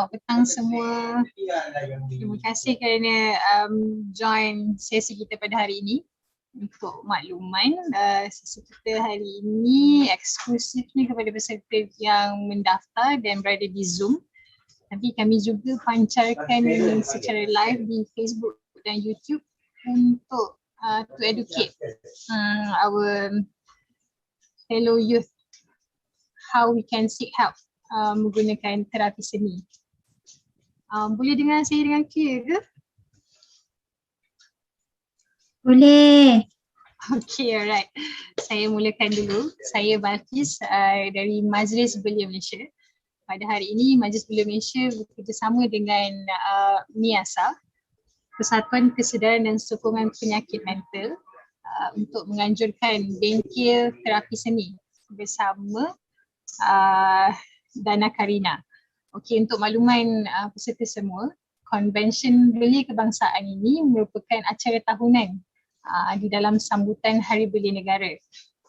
Selamat petang semua. Terima kasih kerana join sesi kita pada hari ini. Untuk makluman, sesi kita hari ini eksklusifnya kepada peserta yang mendaftar dan berada di Zoom. Nanti kami juga pancarkan secara live di Facebook dan YouTube untuk to educate our fellow youth how we can seek help menggunakan terapi seni. Boleh dengar saya dengan clear ke? Boleh. Okay, alright. Saya mulakan dulu. Saya Balkis dari Majlis Belia Malaysia. Pada hari ini, Majlis Belia Malaysia bekerjasama dengan MIASA, Persatuan Kesedaran dan Sokongan Penyakit Mental, untuk menganjurkan bengkel terapi seni bersama Dana Karina. Okey, untuk makluman peserta semua, Konvensyen Belia Kebangsaan ini merupakan acara tahunan di dalam sambutan Hari Belia Negara.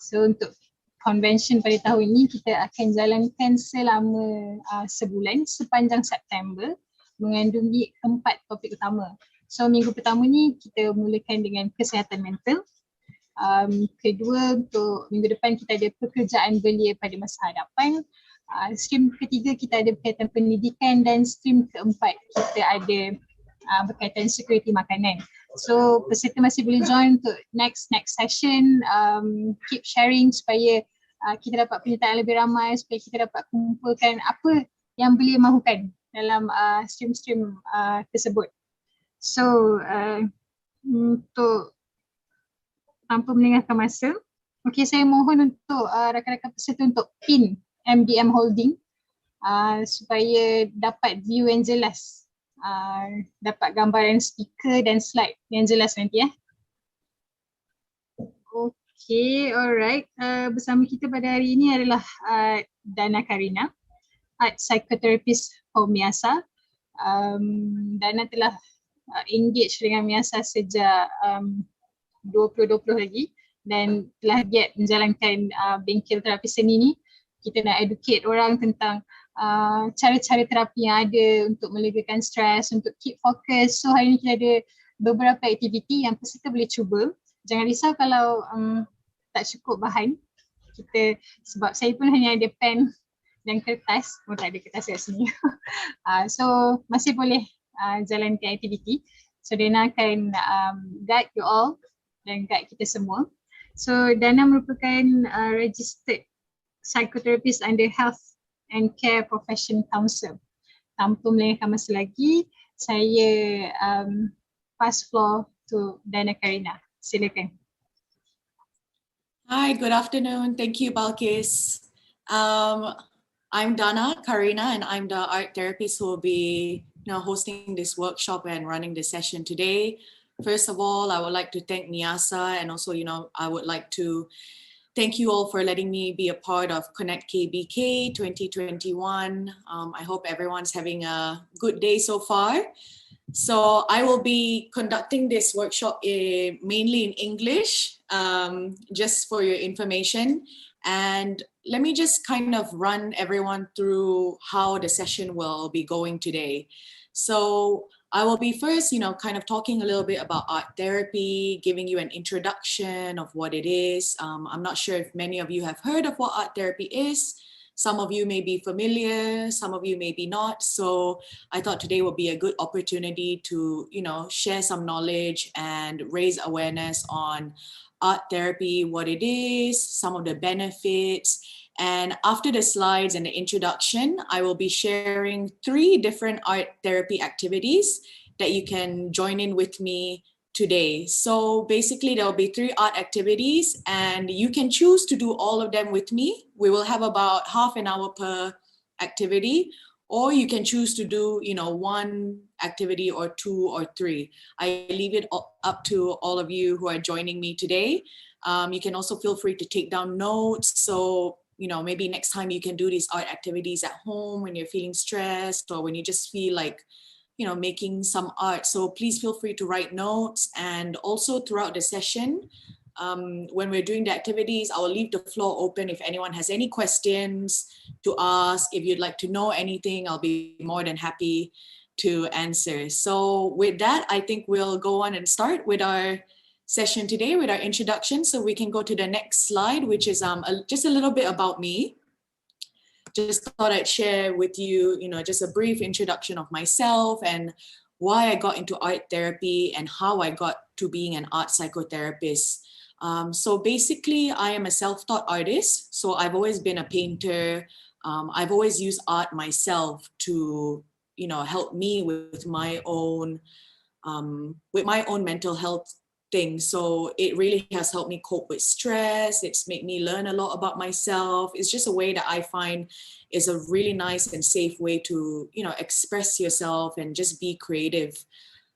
So untuk konvensyen pada tahun ini kita akan jalankan selama sebulan sepanjang September, mengandungi 4 topik utama. So minggu pertama ni kita mulakan dengan kesihatan mental. Kedua, untuk minggu depan kita ada pekerjaan belia pada masa hadapan. Stream ketiga kita ada berkaitan pendidikan dan stream keempat kita ada berkaitan security makanan. So peserta masih boleh join untuk next session. Keep sharing supaya kita dapat penyertaan lebih ramai, supaya kita dapat kumpulkan apa yang belia mahukan dalam stream-stream tersebut. So untuk tanpa melengahkan masa, okey, saya mohon untuk rakan-rakan peserta untuk pin MDM holding supaya dapat view yang jelas, dapat gambaran speaker dan slide yang jelas nanti . Okay, alright. Bersama kita pada hari ini adalah Dana Karina, Art Psychotherapist for MIASA. Dana telah engage dengan MIASA sejak 2020 lagi dan telah giat menjalankan bengkel terapi seni ni. Kita nak educate orang tentang cara-cara terapi yang ada untuk melegakan stres, untuk keep fokus. So hari ni kita ada beberapa aktiviti yang peserta boleh cuba. Jangan risau kalau tak cukup bahan. Sebab saya pun hanya ada pen dan kertas. Tak ada kertas kat sini. So masih boleh jalankan aktiviti. So Dana akan guide you all dan guide kita semua. So Dana merupakan registered psychotherapist under Health and Care Profession Council. Tanpa melengahkan masa lagi, saya pass floor to Dana Karina. Silakan. Hi, good afternoon. Thank you, Balkis. I'm Dana Karina, and I'm the art therapist who will be hosting this workshop and running this session today. First of all, I would like to thank MIASA, and also, I would like to thank you all for letting me be a part of Connect KBK 2021. I hope everyone's having a good day so far. So I will be conducting this workshop mainly in English, just for your information. And let me just kind of run everyone through how the session will be going today. So I will be first, kind of talking a little bit about art therapy, giving you an introduction of what it is. I'm not sure if many of you have heard of what art therapy is. Some of you may be familiar, some of you may be not. So I thought today would be a good opportunity to, share some knowledge and raise awareness on art therapy, what it is, some of the benefits. And after the slides and the introduction, I will be sharing 3 different art therapy activities that you can join in with me today. So basically there will be 3 art activities and you can choose to do all of them with me. We will have about half an hour per activity, or you can choose to do, 1 activity or 2 or 3. I leave it up to all of you who are joining me today. You can also feel free to take down notes. So maybe next time you can do these art activities at home when you're feeling stressed or when you just feel like, making some art. So please feel free to write notes. And also throughout the session, when we're doing the activities, I'll leave the floor open if anyone has any questions to ask. If you'd like to know anything, I'll be more than happy to answer. So with that, I think we'll go on and start with our session today with our introduction. So we can go to the next slide, which is just a little bit about me. Just thought I'd share with you, just a brief introduction of myself and why I got into art therapy and how I got to being an art psychotherapist. So basically, I am a self-taught artist. So I've always been a painter. I've always used art myself to, help me with my own mental health things. So it really has helped me cope with stress. It's made me learn a lot about myself. It's just a way that I find is a really nice and safe way to, express yourself and just be creative.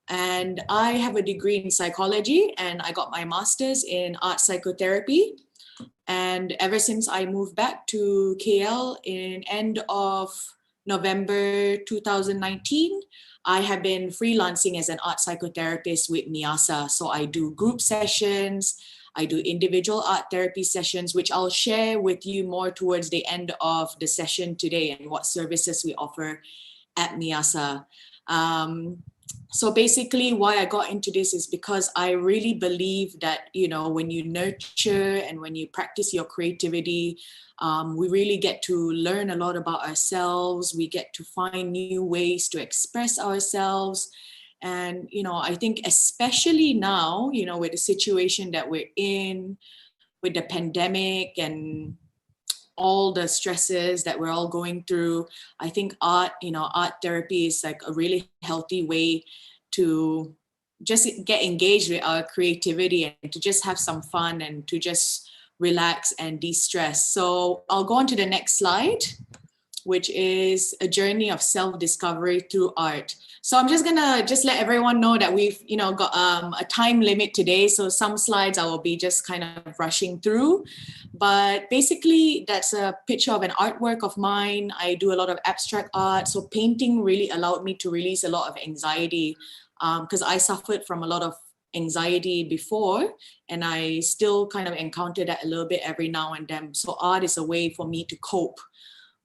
And I have a degree in psychology and I got my master's in art psychotherapy. And ever since I moved back to KL in end of November 2019, I have been freelancing as an art psychotherapist with Miasa. So I do group sessions, I do individual art therapy sessions, which I'll share with you more towards the end of the session today and what services we offer at Miasa. So basically why I got into this is because I really believe that, when you nurture and when you practice your creativity, we really get to learn a lot about ourselves. We get to find new ways to express ourselves. And, I think especially now, with the situation that we're in, with the pandemic and all the stresses that we're all going through, I think art therapy is like a really healthy way to just get engaged with our creativity and to just have some fun and to just relax and de-stress. So I'll go on to the next slide, which is a journey of self-discovery through art. So I'm just gonna let everyone know that we've got a time limit today. So some slides I will be just kind of rushing through, but basically that's a picture of an artwork of mine. I do a lot of abstract art. So painting really allowed me to release a lot of anxiety because I suffered from a lot of anxiety before, and I still kind of encounter that a little bit every now and then. So art is a way for me to cope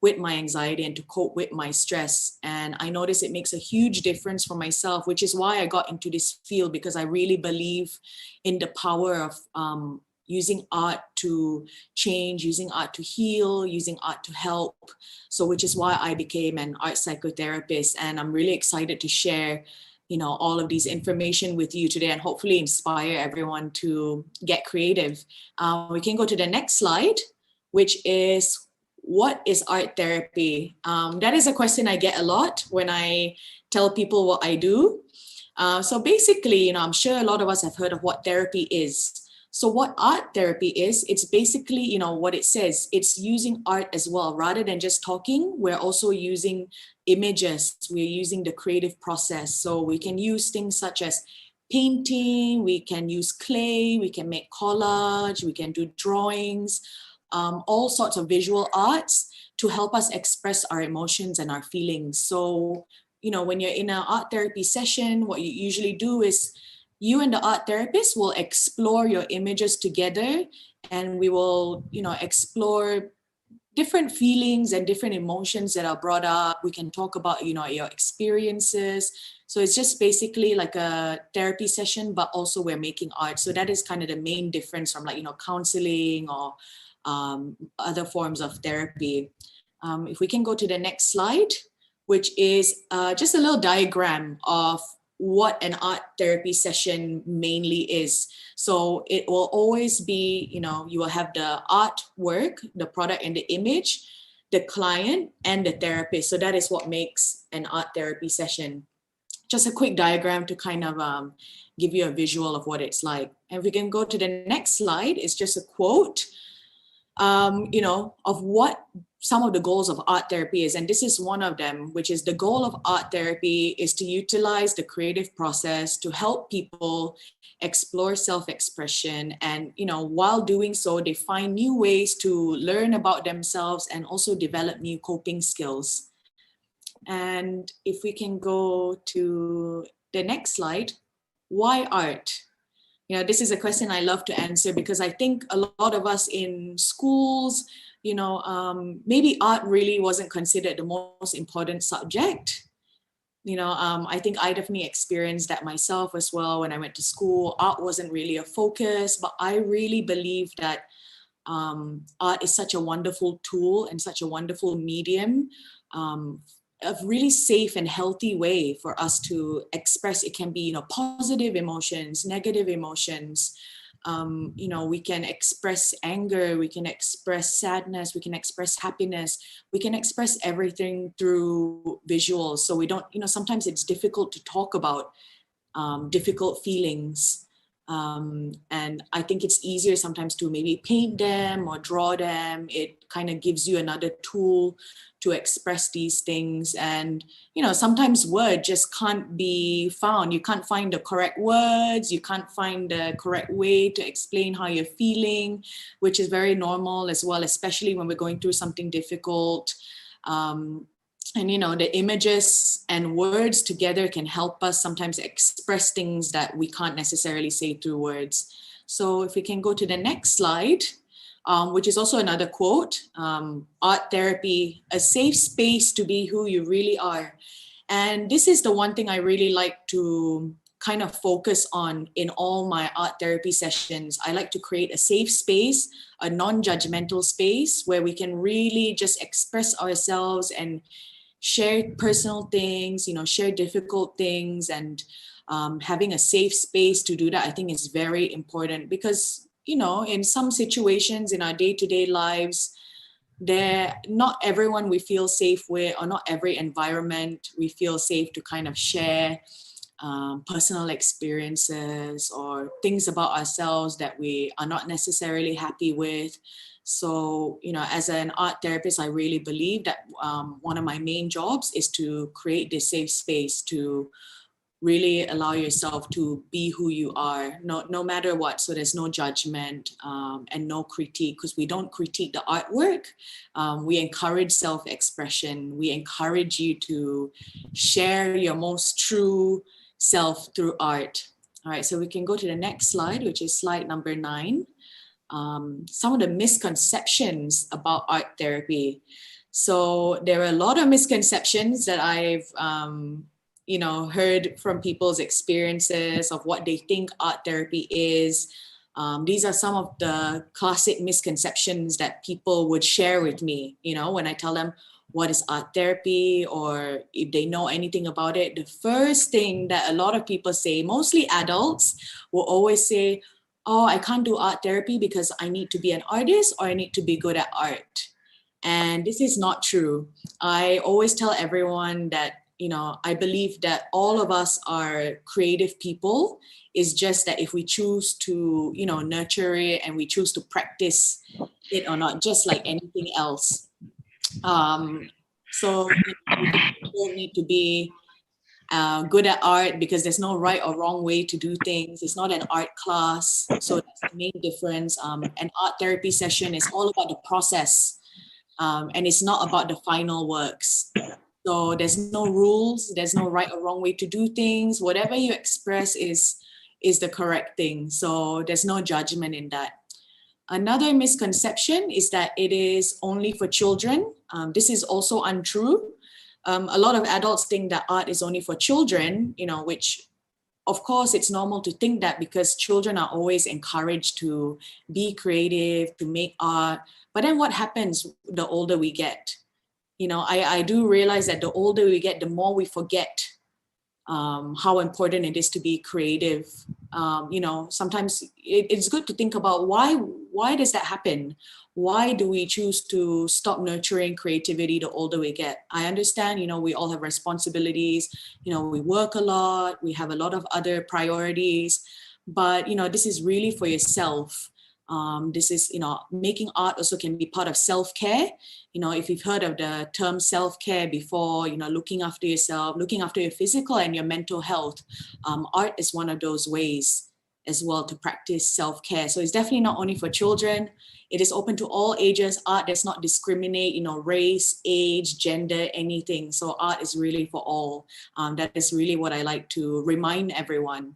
with my anxiety and to cope with my stress. And I notice it makes a huge difference for myself, which is why I got into this field, because I really believe in the power of using art to change, using art to heal, using art to help. So which is why I became an art psychotherapist. And I'm really excited to share all of these information with you today and hopefully inspire everyone to get creative. We can go to the next slide, which is, what is art therapy? That is a question I get a lot when I tell people what I do. So basically, I'm sure a lot of us have heard of what therapy is. So what art therapy is, it's basically, what it says, it's using art as well. Rather than just talking, we're also using images. We're using the creative process. So we can use things such as painting, we can use clay, we can make collage, we can do drawings, all sorts of visual arts to help us express our emotions and our feelings. So, when you're in an art therapy session, what you usually do is you and the art therapist will explore your images together, and we will, explore different feelings and different emotions that are brought up. We can talk about, your experiences. So it's just basically like a therapy session, but also we're making art. So that is kind of the main difference from counseling or other forms of therapy. If we can go to the next slide, which is just a little diagram of what an art therapy session mainly is. So it will always be, you will have the artwork, the product and the image, the client and the therapist. So that is what makes an art therapy session. Just a quick diagram to kind of give you a visual of what it's like. And if we can go to the next slide, it's just a quote, of what some of the goals of art therapy is. And this is one of them, which is the goal of art therapy is to utilize the creative process to help people explore self-expression. And, while doing so, they find new ways to learn about themselves and also develop new coping skills. And if we can go to the next slide, why art? this is a question I love to answer, because I think a lot of us in schools, maybe art really wasn't considered the most important subject. I think I definitely experienced that myself as well. When I went to school, art wasn't really a focus, but I really believe that art is such a wonderful tool and such a wonderful medium, a really safe and healthy way for us to express. It can be, positive emotions, negative emotions. We can express anger, we can express sadness, we can express happiness, we can express everything through visuals. So we don't, sometimes it's difficult to talk about difficult feelings. And I think it's easier sometimes to maybe paint them or draw them. It kind of gives you another tool to express these things. And, sometimes words just can't be found. You can't find the correct words. You can't find the correct way to explain how you're feeling, which is very normal as well, especially when we're going through something difficult. And, the images and words together can help us sometimes express things that we can't necessarily say through words. So if we can go to the next slide, which is also another quote, art therapy, a safe space to be who you really are. And this is the one thing I really like to kind of focus on in all my art therapy sessions. I like to create a safe space, a non-judgmental space where we can really just express ourselves and share personal things, share difficult things, and having a safe space to do that, I think is very important, because, in some situations in our day-to-day lives, not everyone we feel safe with, or not every environment we feel safe to kind of share personal experiences or things about ourselves that we are not necessarily happy with. So, as an art therapist, I really believe that one of my main jobs is to create this safe space to really allow yourself to be who you are, no matter what. So there's no judgment and no critique, because we don't critique the artwork. We encourage self-expression. We encourage you to share your most true self through art. All right, so we can go to the next slide, which is slide number 9. Some of the misconceptions about art therapy. So there are a lot of misconceptions that I've heard from people's experiences of what they think art therapy is. These are some of the classic misconceptions that people would share with me, when I tell them what is art therapy, or if they know anything about it. The first thing that a lot of people say, mostly adults, will always say, oh, I can't do art therapy because I need to be an artist, or I need to be good at art. And this is not true. I always tell everyone that, I believe that all of us are creative people. It's just that if we choose to, nurture it, and we choose to practice it or not, just like anything else. So you don't need to be good at art because there's no right or wrong way to do things. It's not an art class. So that's the main difference. An art therapy session is all about the process, and it's not about the final works. So there's no rules, there's no right or wrong way to do things. Whatever you express is the correct thing. So there's no judgment in that. Another misconception is that it is only for children. This is also untrue. A lot of adults think that art is only for children, which of course it's normal to think that, because children are always encouraged to be creative, to make art. But then what happens the older we get? I do realize that the older we get, the more we forget how important it is to be creative. Sometimes it's good to think about why does that happen? Why do we choose to stop nurturing creativity the older we get? I understand, we all have responsibilities, we work a lot, we have a lot of other priorities, but, this is really for yourself. This is, making art also can be part of self-care. If you've heard of the term self-care before, looking after yourself, looking after your physical and your mental health, art is one of those ways as well to practice self-care. So it's definitely not only for children. It is open to all ages. Art does not discriminate, race, age, gender, anything. So art is really for all. That is really what I like to remind everyone.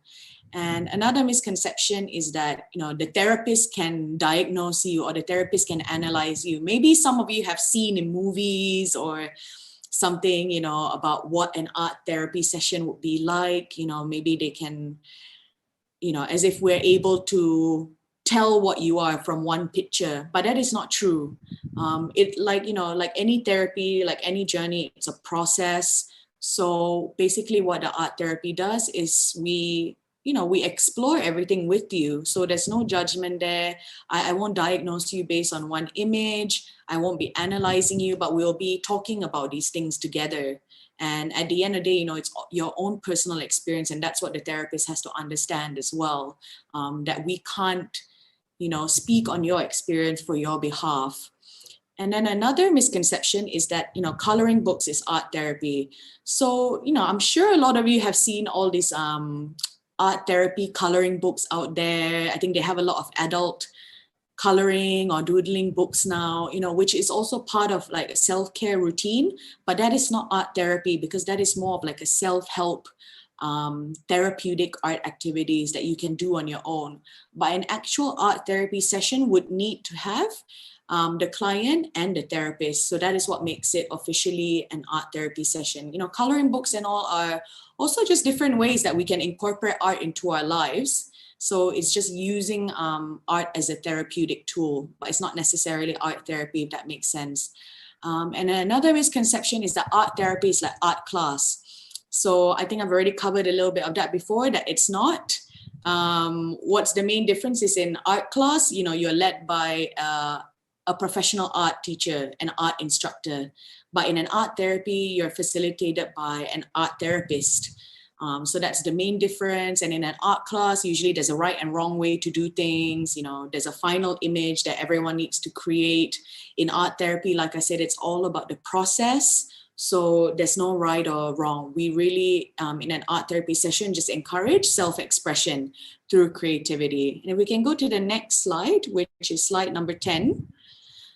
And another misconception is that, the therapist can diagnose you or the therapist can analyze you. Maybe some of you have seen in movies or something, about what an art therapy session would be like. Maybe they can, as if we're able to tell what you are from one picture, but that is not true. Like any therapy, like any journey, it's a process. So basically what the art therapy does is we explore everything with you. So there's no judgment there. I won't diagnose you based on one image. I won't be analyzing you, but we'll be talking about these things together. And at the end of the day, it's your own personal experience. And that's what the therapist has to understand as well, that we can't, speak on your experience for your behalf. And then another misconception is that, coloring books is art therapy. So, I'm sure a lot of you have seen all these art therapy coloring books out there. I think they have a lot of adult coloring or doodling books now, which is also part of like a self-care routine, but that is not art therapy because that is more of like a self-help therapeutic art activities that you can do on your own. But an actual art therapy session would need to have the client and the therapist. So that is what makes it officially an art therapy session. Coloring books and all are also just different ways that we can incorporate art into our lives. So it's just using art as a therapeutic tool, but it's not necessarily art therapy, if that makes sense. And another misconception is that art therapy is like art class. So I think I've already covered a little bit of that before, that it's not. What's the main difference is in art class, you're led by a professional art teacher, an art instructor. But in an art therapy, you're facilitated by an art therapist. So that's the main difference. And in an art class, usually there's a right and wrong way to do things. There's a final image that everyone needs to create. In art therapy, like I said, it's all about the process. So there's no right or wrong. We really, in an art therapy session, just encourage self-expression through creativity. And if we can go to the next slide, which is slide number 10.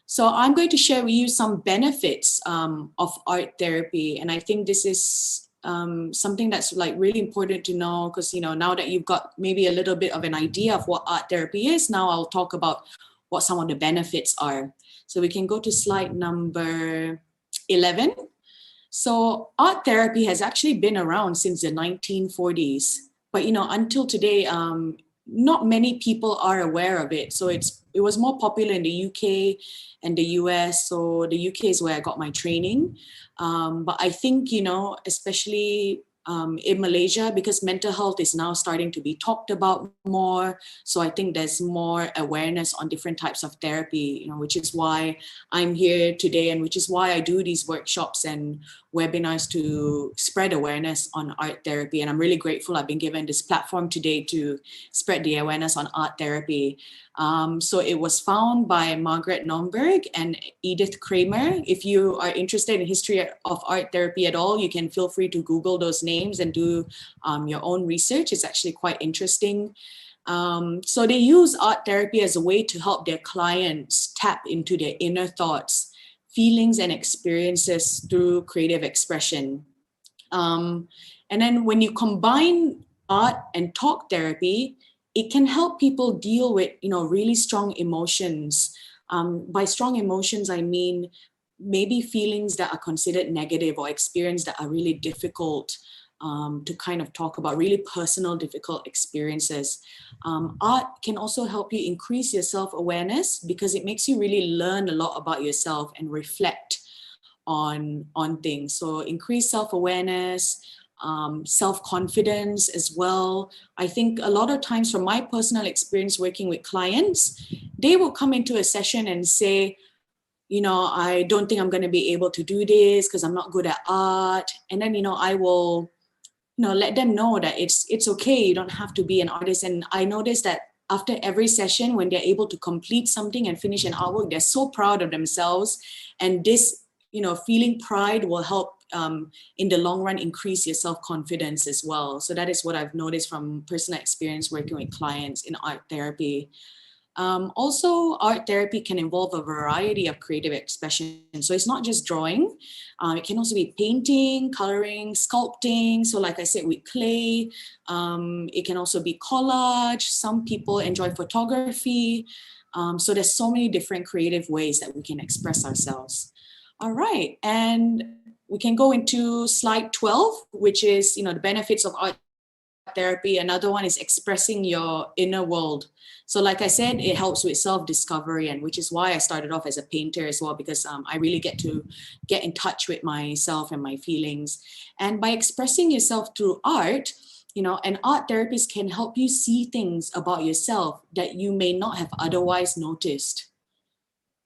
So I'm going to share with you some benefits of art therapy. And I think this is something that's like really important to know because, now that you've got maybe a little bit of an idea of what art therapy is, now I'll talk about what some of the benefits are. So we can go to slide number 11. So art therapy has actually been around since the 1940s, but until today, not many people are aware of it. So it was more popular in the UK and the US. So the UK is where I got my training. But I think, especially in Malaysia, because mental health is now starting to be talked about more. So I think there's more awareness on different types of therapy, which is why I'm here today and which is why I do these workshops and webinars to spread awareness on art therapy. And I'm really grateful I've been given this platform today to spread the awareness on art therapy. So it was found by Margaret Nomberg and Edith Kramer. If you are interested in history of art therapy at all, you can feel free to Google those names and do your own research. It's actually quite interesting. So they use art therapy as a way to help their clients tap into their inner thoughts, feelings, and experiences through creative expression. And then when you combine art and talk therapy, it can help people deal with, really strong emotions. By strong emotions, I mean maybe feelings that are considered negative or experience that are really difficult to kind of talk about, really personal, difficult experiences. Art can also help you increase your self-awareness because it makes you really learn a lot about yourself and reflect on things. So increase self-awareness, self-confidence as well. I think a lot of times from my personal experience working with clients, they will come into a session and say, I don't think I'm going to be able to do this because I'm not good at art. And then, I will, let them know that it's okay. You don't have to be an artist. And I noticed that after every session, when they're able to complete something and finish an artwork, they're so proud of themselves. And this feeling pride will help in the long run increase your self-confidence as well. So that is what I've noticed from personal experience working with clients in art therapy. Also, art therapy can involve a variety of creative expression. So it's not just drawing. It can also be painting, coloring, sculpting. So like I said, with clay. It can also be collage. Some people enjoy photography. So there's so many different creative ways that we can express ourselves. All right, and we can go into slide 12, which is, the benefits of art therapy. Another one is expressing your inner world. So like I said, it helps with self-discovery, and which is why I started off as a painter as well, because I really get to get in touch with myself and my feelings. And by expressing yourself through art, and art therapists can help you see things about yourself that you may not have otherwise noticed.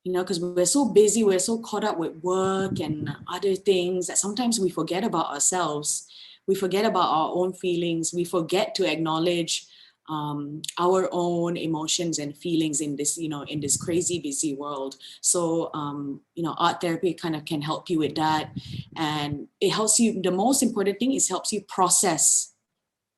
Because we're so busy, we're so caught up with work and other things that sometimes we forget about ourselves. We forget about our own feelings. We forget to acknowledge our own emotions and feelings in this, in this crazy busy world. So, art therapy kind of can help you with that. And it helps you, the most important thing is helps you process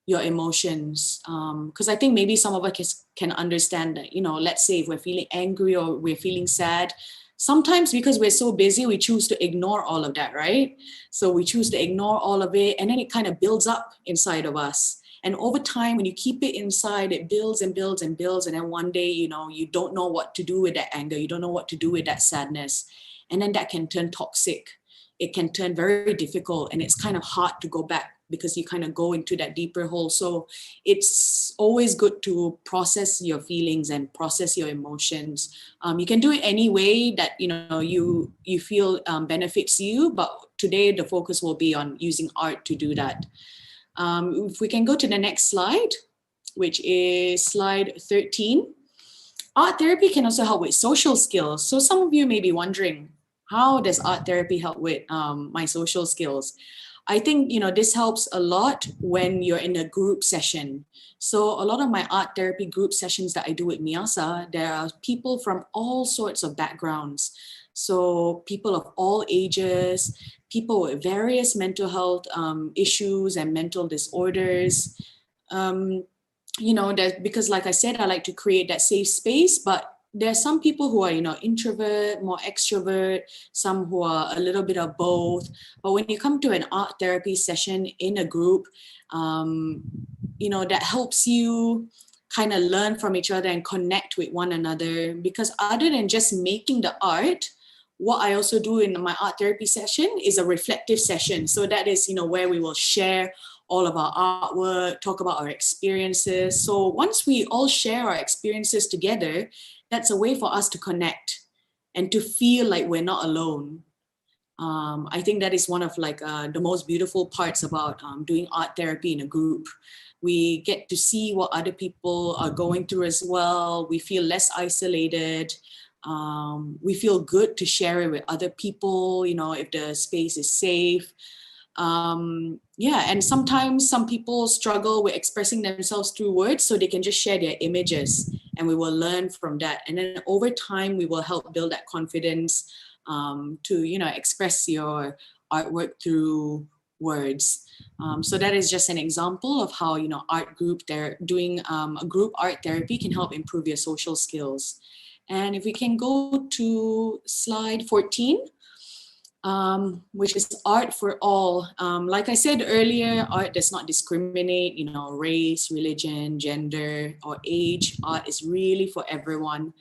your emotions, because I think maybe some of us can understand that, let's say if we're feeling angry or we're feeling sad, sometimes because we're so busy, we choose to ignore all of that, right? So we choose to ignore all of it, and then it kind of builds up inside of us. And over time, when you keep it inside, it builds and builds and builds. And then one day, you don't know what to do with that anger. You don't know what to do with that sadness. And then that can turn toxic. It can turn very difficult, and it's kind of hard to go back because you kind of go into that deeper hole. So it's always good to process your feelings and process your emotions. You can do it any way that you feel benefits you, but today the focus will be on using art to do that. If we can go to the next slide, which is slide 13. Art therapy can also help with social skills. So some of you may be wondering, how does art therapy help with my social skills? I think, this helps a lot when you're in a group session. So a lot of my art therapy group sessions that I do with Miyasa, there are people from all sorts of backgrounds. So people of all ages, people with various mental health issues and mental disorders. Because like I said, I like to create that safe space, but there are some people who are, introvert, more extrovert, some who are a little bit of both. But when you come to an art therapy session in a group, that helps you kind of learn from each other and connect with one another. Because other than just making the art, what I also do in my art therapy session is a reflective session. So that is, where we will share all of our artwork, talk about our experiences. So once we all share our experiences together, that's a way for us to connect and to feel like we're not alone. I think that is one of the most beautiful parts about doing art therapy in a group. We get to see what other people are going through as well. We feel less isolated. We feel good to share it with other people, if the space is safe. And sometimes some people struggle with expressing themselves through words, so they can just share their images, and we will learn from that. And then over time, we will help build that confidence to, express your artwork through words. So that is just an example of how, doing a group art therapy can help improve your social skills. And if we can go to slide 14, which is art for all. Like I said earlier, art does not discriminate, race, religion, gender, or age. Art is really for everyone.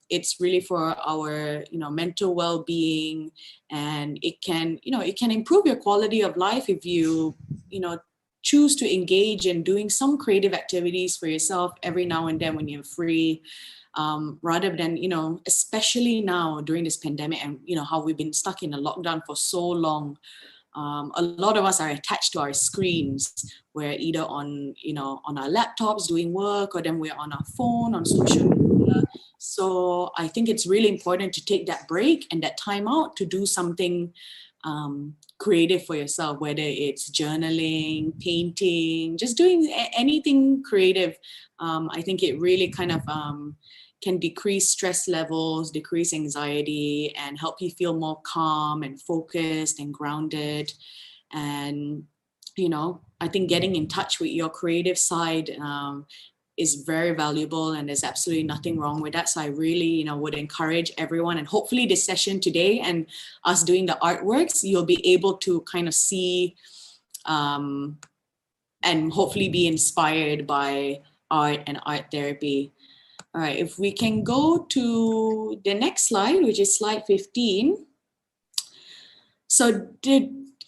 It's really for our, mental well-being, and it can improve your quality of life if you, choose to engage in doing some creative activities for yourself every now and then when you're free. Rather than, especially now during this pandemic and, how we've been stuck in a lockdown for so long. A lot of us are attached to our screens. We're either on our laptops doing work, or then we're on our phone, on social media. So I think it's really important to take that break and that time out to do something creative for yourself, whether it's journaling, painting, just doing anything creative. I think it really kind of can decrease stress levels, decrease anxiety, and help you feel more calm and focused and grounded. And, you know, I think getting in touch with your creative side is very valuable, and there's absolutely nothing wrong with that. So I really, you know, would encourage everyone, and hopefully this session today and us doing the artworks, you'll be able to kind of see and hopefully be inspired by art and art therapy. All right, if we can go to the next slide, which is slide 15. So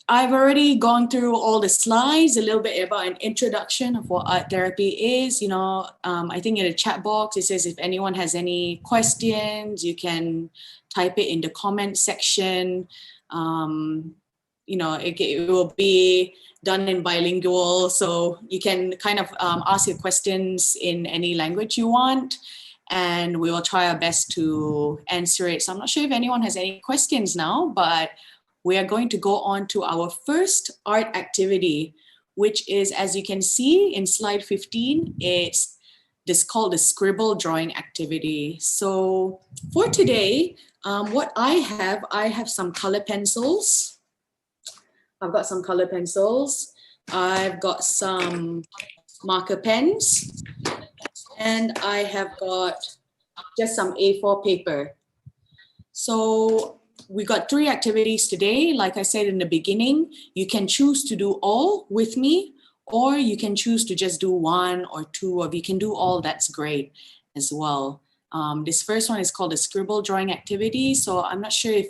I've already gone through all the slides, a little bit about an introduction of what art therapy is. You know, I think in the chat box, it says if anyone has any questions, you can type it in the comment section. You know, it will be done in bilingual, so you can kind of ask your questions in any language you want, and we will try our best to answer it. So I'm not sure if anyone has any questions now, but we are going to go on to our first art activity, which is, as you can see in slide 15, it's this called the scribble drawing activity. So for today, what I have some color pencils. I've got some color pencils. I've got some marker pens, and I have got just some A4 paper. So we got 3 activities today. Like I said in the beginning, you can choose to do all with me, or you can choose to just do 1 or 2, or if you can do all, that's great as well. This first one is called the scribble drawing activity. So I'm not sure if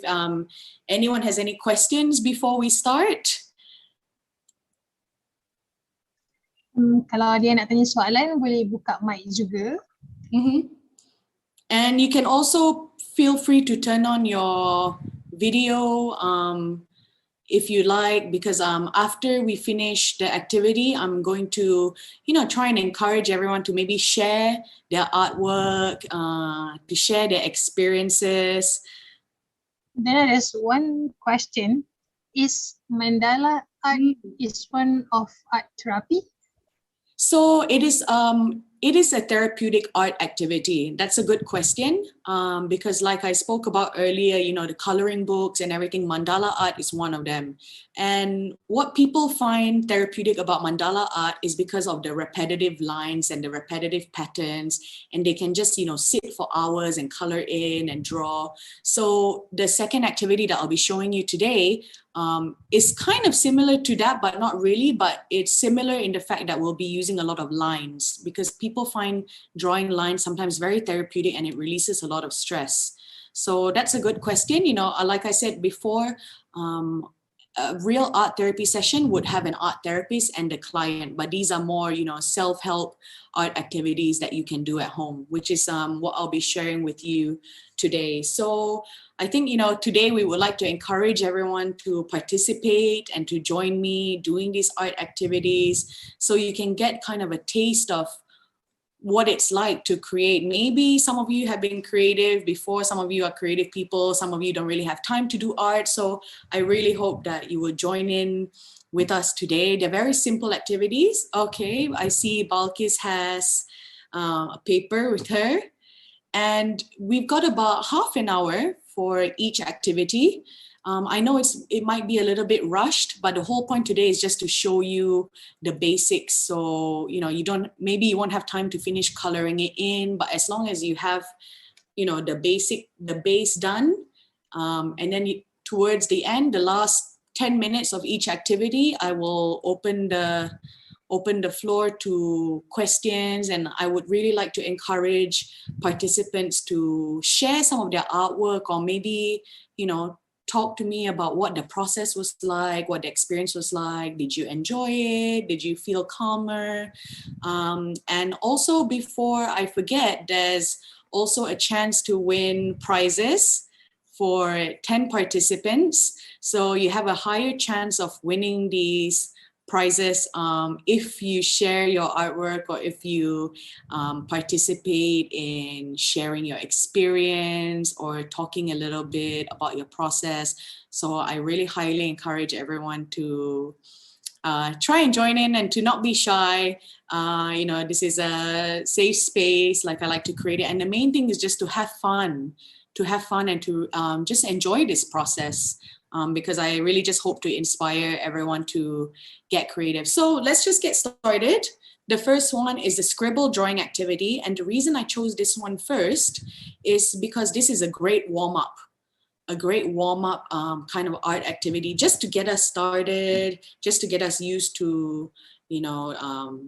anyone has any questions before we start. Kalau dia nak tanya soalan, boleh buka mic juga. And you can also feel free to turn on your video if you like, because after we finish the activity, I'm going to, you know, try and encourage everyone to maybe share their artwork, to share their experiences. Then there's one question. Is mandala art is one of art therapy? So it is a therapeutic art activity. That's a good question, because like I spoke about earlier, you know, the coloring books and everything, mandala art is one of them. And what people find therapeutic about mandala art is because of the repetitive lines and the repetitive patterns, and they can just, you know, sit for hours and color in and draw. So the second activity that I'll be showing you today is kind of similar to that, but not really, but it's similar in the fact that we'll be using a lot of lines, because people find drawing lines sometimes very therapeutic and it releases a lot of stress. So that's a good question. You know, like I said before, a real art therapy session would have an art therapist and the client, but these are more, you know, self-help art activities that you can do at home, which is what I'll be sharing with you today. So I think, you know, today we would like to encourage everyone to participate and to join me doing these art activities, so you can get kind of a taste of what it's like to create. Maybe some of you have been creative before, some of you are creative people, some of you don't really have time to do art. So I really hope that you will join in with us today. They're very simple activities. Okay, I see Balkis has a paper with her, and we've got about half an hour for each activity. I know it might be a little bit rushed, but the whole point today is just to show you the basics. So, you know, maybe you won't have time to finish coloring it in, but as long as you have, you know, the base done, and then towards the end, the last 10 minutes of each activity, I will open the floor to questions, and I would really like to encourage participants to share some of their artwork, or maybe, you know, talk to me about what the process was like, what the experience was like. Did you enjoy it? Did you feel calmer? And also, before I forget, there's also a chance to win prizes for 10 participants. So you have a higher chance of winning these prizes if you share your artwork, or if you participate in sharing your experience or talking a little bit about your process. So I really highly encourage everyone to try and join in and to not be shy. You know, this is a safe space, like I like to create it. And the main thing is just to have fun and to just enjoy this process. Because I really just hope to inspire everyone to get creative. So let's just get started. The first one is the scribble drawing activity. And the reason I chose this one first is because this is a great warm-up kind of art activity, just to get us started, just to get us used to, you know,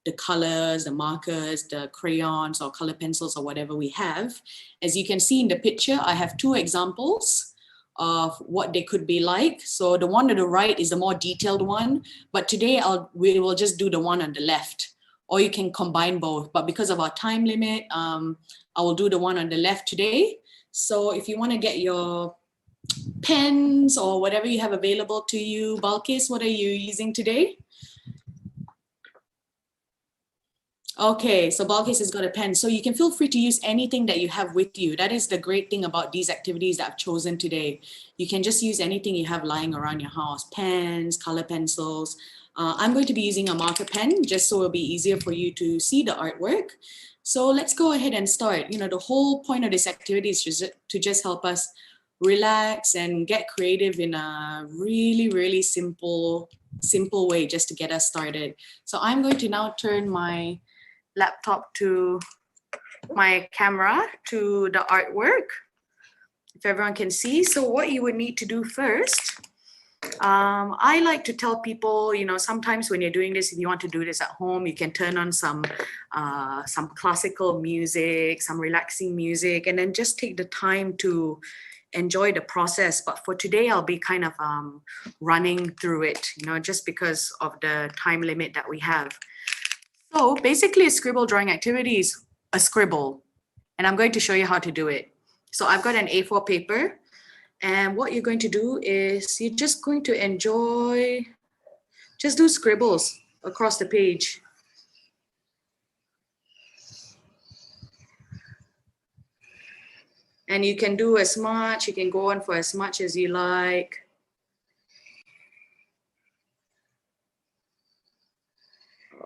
the colors, the markers, the crayons or color pencils or whatever we have. As you can see in the picture, I have two examples of what they could be like. So the one to the right is the more detailed one, but today we will just do the one on the left, or you can combine both. But because of our time limit, I will do the one on the left today. So if you want to get your pens or whatever you have available to you, Balkis, what are you using today? Okay, so Balkis has got a pen. So you can feel free to use anything that you have with you. That is the great thing about these activities that I've chosen today. You can just use anything you have lying around your house, pens, color pencils. I'm going to be using a marker pen just so it'll be easier for you to see the artwork. So let's go ahead and start. You know, the whole point of this activity is to just help us relax and get creative in a really, really simple way just to get us started. So I'm going to now turn my laptop to my camera to the artwork, if everyone can see. So what you would need to do first, I like to tell people, you know, sometimes when you're doing this, if you want to do this at home, you can turn on some classical music, some relaxing music, and then just take the time to enjoy the process. But for today, I'll be kind of running through it, you know, just because of the time limit that we have. So basically a scribble drawing activity is a scribble, and I'm going to show you how to do it. So I've got an A4 paper, and what you're going to do is you're just going to just do scribbles across the page. And you can do as much, you can go on for as much as you like.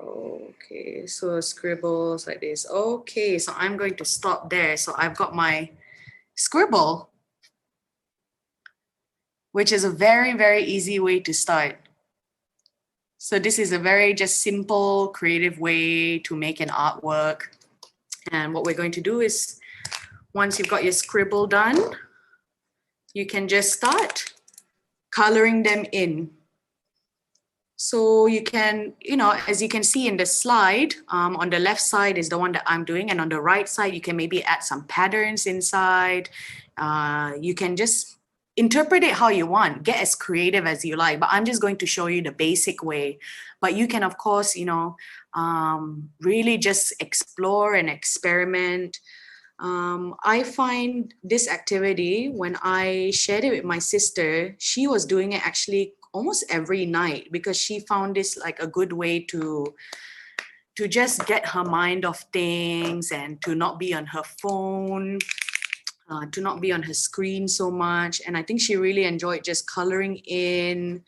Okay, so scribbles like this. Okay, so I'm going to stop there. So I've got my scribble, which is a very, very easy way to start. So this is a very just simple, creative way to make an artwork. And what we're going to do is, once you've got your scribble done, you can just start coloring them in. So you can, you know, as you can see in the slide, on the left side is the one that I'm doing. And on the right side, you can maybe add some patterns inside. You can just interpret it how you want, get as creative as you like, but I'm just going to show you the basic way. But you can, of course, you know, really just explore and experiment. I find this activity, when I shared it with my sister, she was doing it actually almost every night, because she found this like a good way to just get her mind off things and to not be on her phone, to not be on her screen so much. And I think she really enjoyed just coloring in,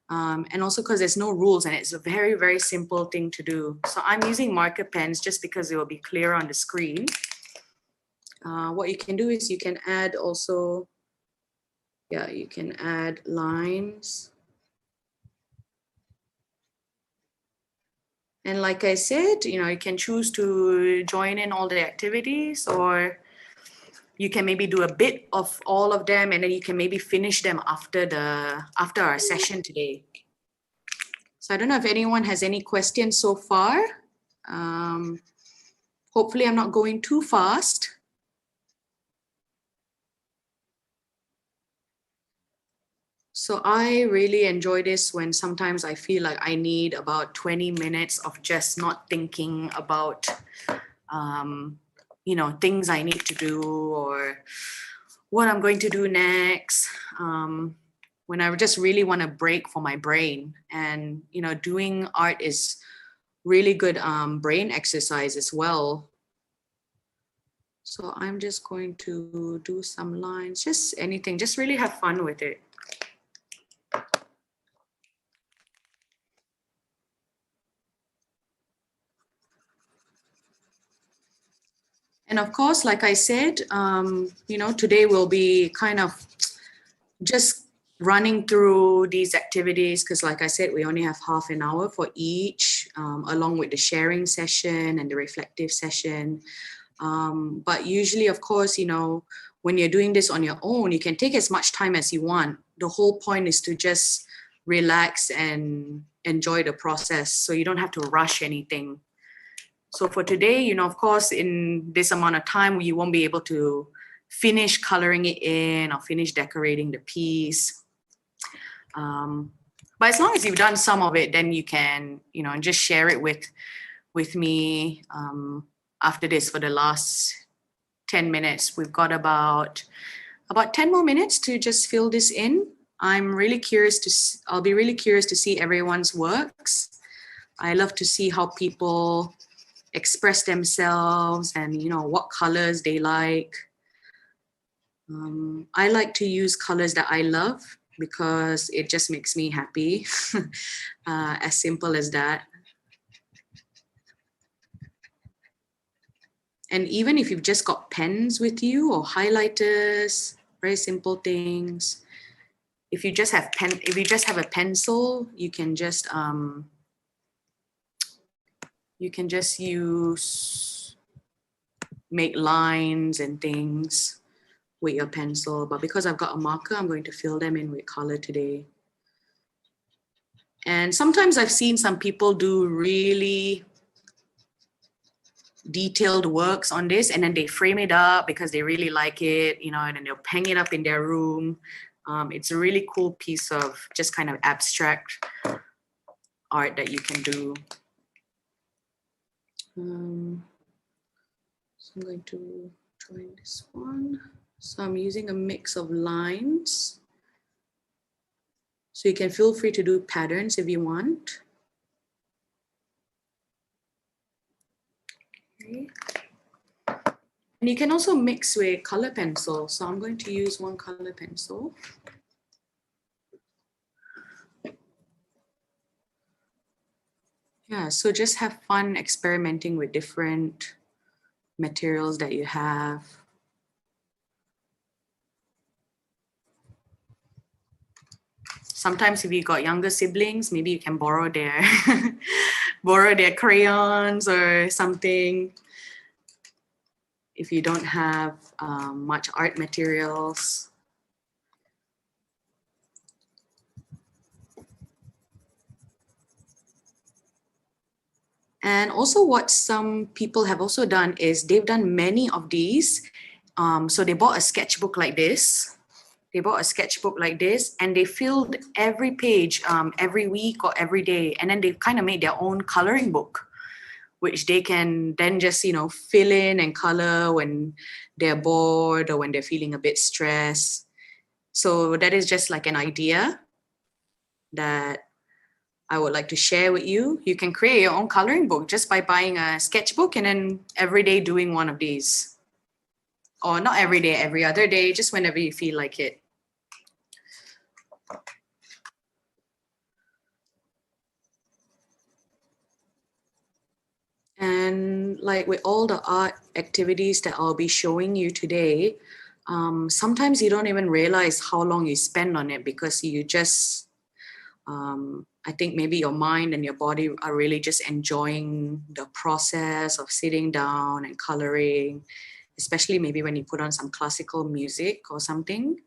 and also because there's no rules and it's a very, very simple thing to do. So I'm using marker pens just because it will be clear on the screen. What you can do is you can add also, you can add lines. And like I said, you know, you can choose to join in all the activities, or you can maybe do a bit of all of them, and then you can maybe finish them after our session today. So I don't know if anyone has any questions so far. Hopefully I'm not going too fast. So I really enjoy this when sometimes I feel like I need about 20 minutes of just not thinking about, you know, things I need to do or what I'm going to do next. When I just really want a break for my brain. And, you know, doing art is really good brain exercise as well. So I'm just going to do some lines, just anything, just really have fun with it. And of course, like I said, today will be kind of just running through these activities because like I said, we only have half an hour for each, along with the sharing session and the reflective session. But usually, of course, when you're doing this on your own, you can take as much time as you want. The whole point is to just relax and enjoy the process so you don't have to rush anything. So for today, of course, in this amount of time, you won't be able to finish coloring it in or finish decorating the piece. But as long as you've done some of it, then you can, just share it with me after this for the last 10 minutes. We've got about 10 more minutes to just fill this in. I'll be really curious to see everyone's works. I love to see how people express themselves and, what colors they like. I like to use colors that I love because it just makes me happy. As simple as that. And even if you've just got pens with you or highlighters, very simple things. If you just have a pencil, you can just make lines and things with your pencil. But because I've got a marker, I'm going to fill them in with color today. And sometimes I've seen some people do really detailed works on this and then they frame it up because they really like it, and then they'll hang it up in their room. It's a really cool piece of just kind of abstract art that you can do. So I'm going to try this one. So I'm using a mix of lines. So you can feel free to do patterns if you want. Okay. And you can also mix with color pencil. So I'm going to use one color pencil. Yeah, so just have fun experimenting with different materials that you have. Sometimes if you got younger siblings, maybe you can borrow their crayons or something. If you don't have much art materials. And also what some people have also done is they've done many of these. So they bought a sketchbook like this. And they filled every page every week or every day. And then they've kind of made their own coloring book, which they can then just, fill in and color when they're bored or when they're feeling a bit stressed. So that is just like an idea that I would like to share with you. You can create your own coloring book just by buying a sketchbook and then every day doing one of these. Or not every day, every other day, just whenever you feel like it. And like with all the art activities that I'll be showing you today, sometimes you don't even realize how long you spend on it because you just, I think maybe your mind and your body are really just enjoying the process of sitting down and coloring, especially maybe when you put on some classical music or something.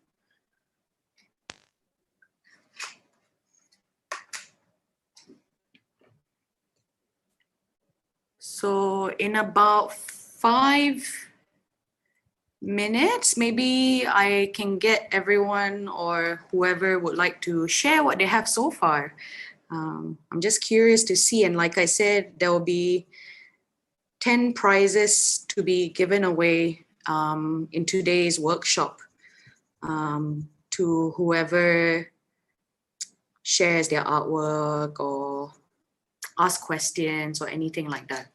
So in about 5 minutes, maybe I can get everyone or whoever would like to share what they have so far. I'm just curious to see, and like I said, there will be 10 prizes to be given away in today's workshop to whoever shares their artwork or ask questions or anything like that.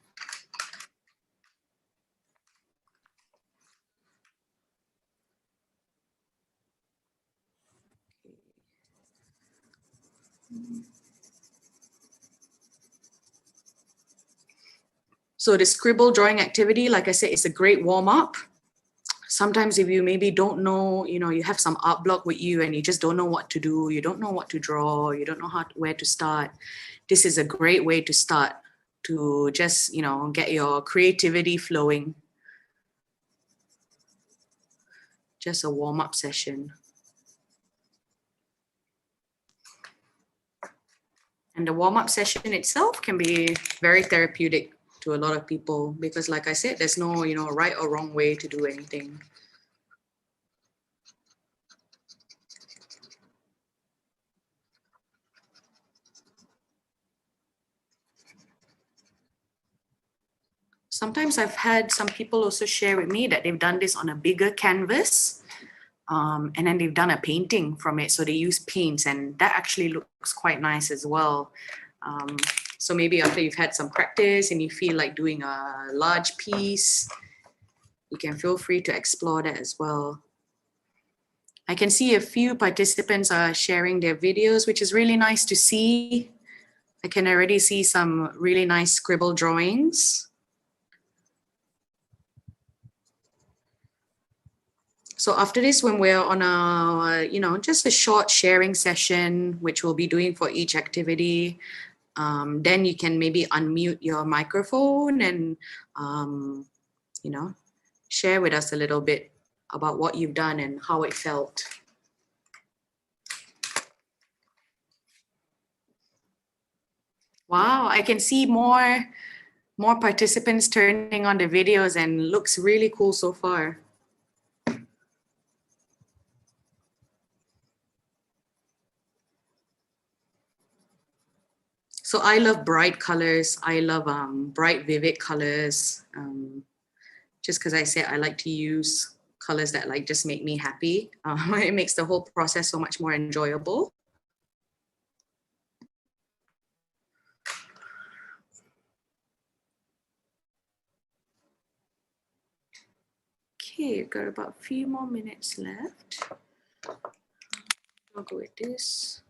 So the scribble drawing activity, like I said, is a great warm-up. Sometimes if you maybe don't know, you have some art block with you and you just don't know what to do, you don't know what to draw, you don't know where to start, this is a great way to start to just, get your creativity flowing. Just a warm-up session. And the warm-up session itself can be very therapeutic to a lot of people because, like I said, there's no, right or wrong way to do anything. Sometimes I've had some people also share with me that they've done this on a bigger canvas, and then they've done a painting from it. So they use paints, and that actually looks quite nice as well. So maybe after you've had some practice and you feel like doing a large piece, you can feel free to explore that as well. I can see a few participants are sharing their videos, which is really nice to see. I can already see some really nice scribble drawings. So after this, when we're on a, just a short sharing session, which we'll be doing for each activity, then you can maybe unmute your microphone and, share with us a little bit about what you've done and how it felt. Wow, I can see more participants turning on the videos and looks really cool so far. So I love bright colors. I love bright, vivid colors. Just because I said I like to use colors that just make me happy. It makes the whole process so much more enjoyable. Okay, we've got about a few more minutes left. I'll go with this.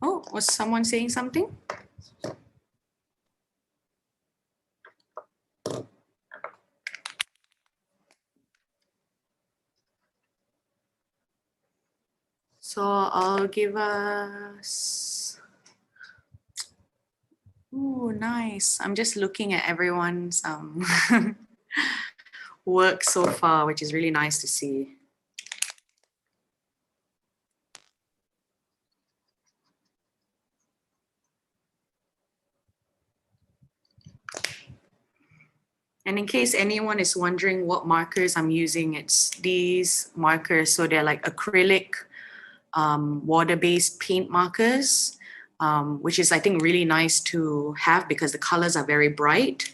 Oh, was someone saying something? So I'll give us, ooh, nice. I'm just looking at everyone's work so far, which is really nice to see. And in case anyone is wondering what markers I'm using, it's these markers. So they're like acrylic, water-based paint markers, which is, I think, really nice to have because the colors are very bright.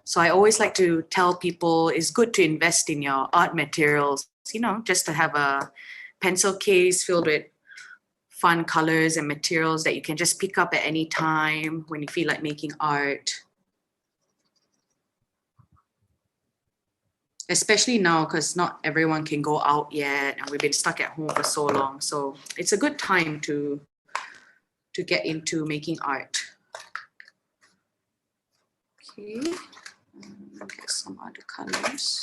So I always like to tell people it's good to invest in your art materials, just to have a pencil case filled with fun colors and materials that you can just pick up at any time when you feel like making art. Especially now, because not everyone can go out yet and we've been stuck at home for so long. So it's a good time to get into making art. Okay, get some other colors.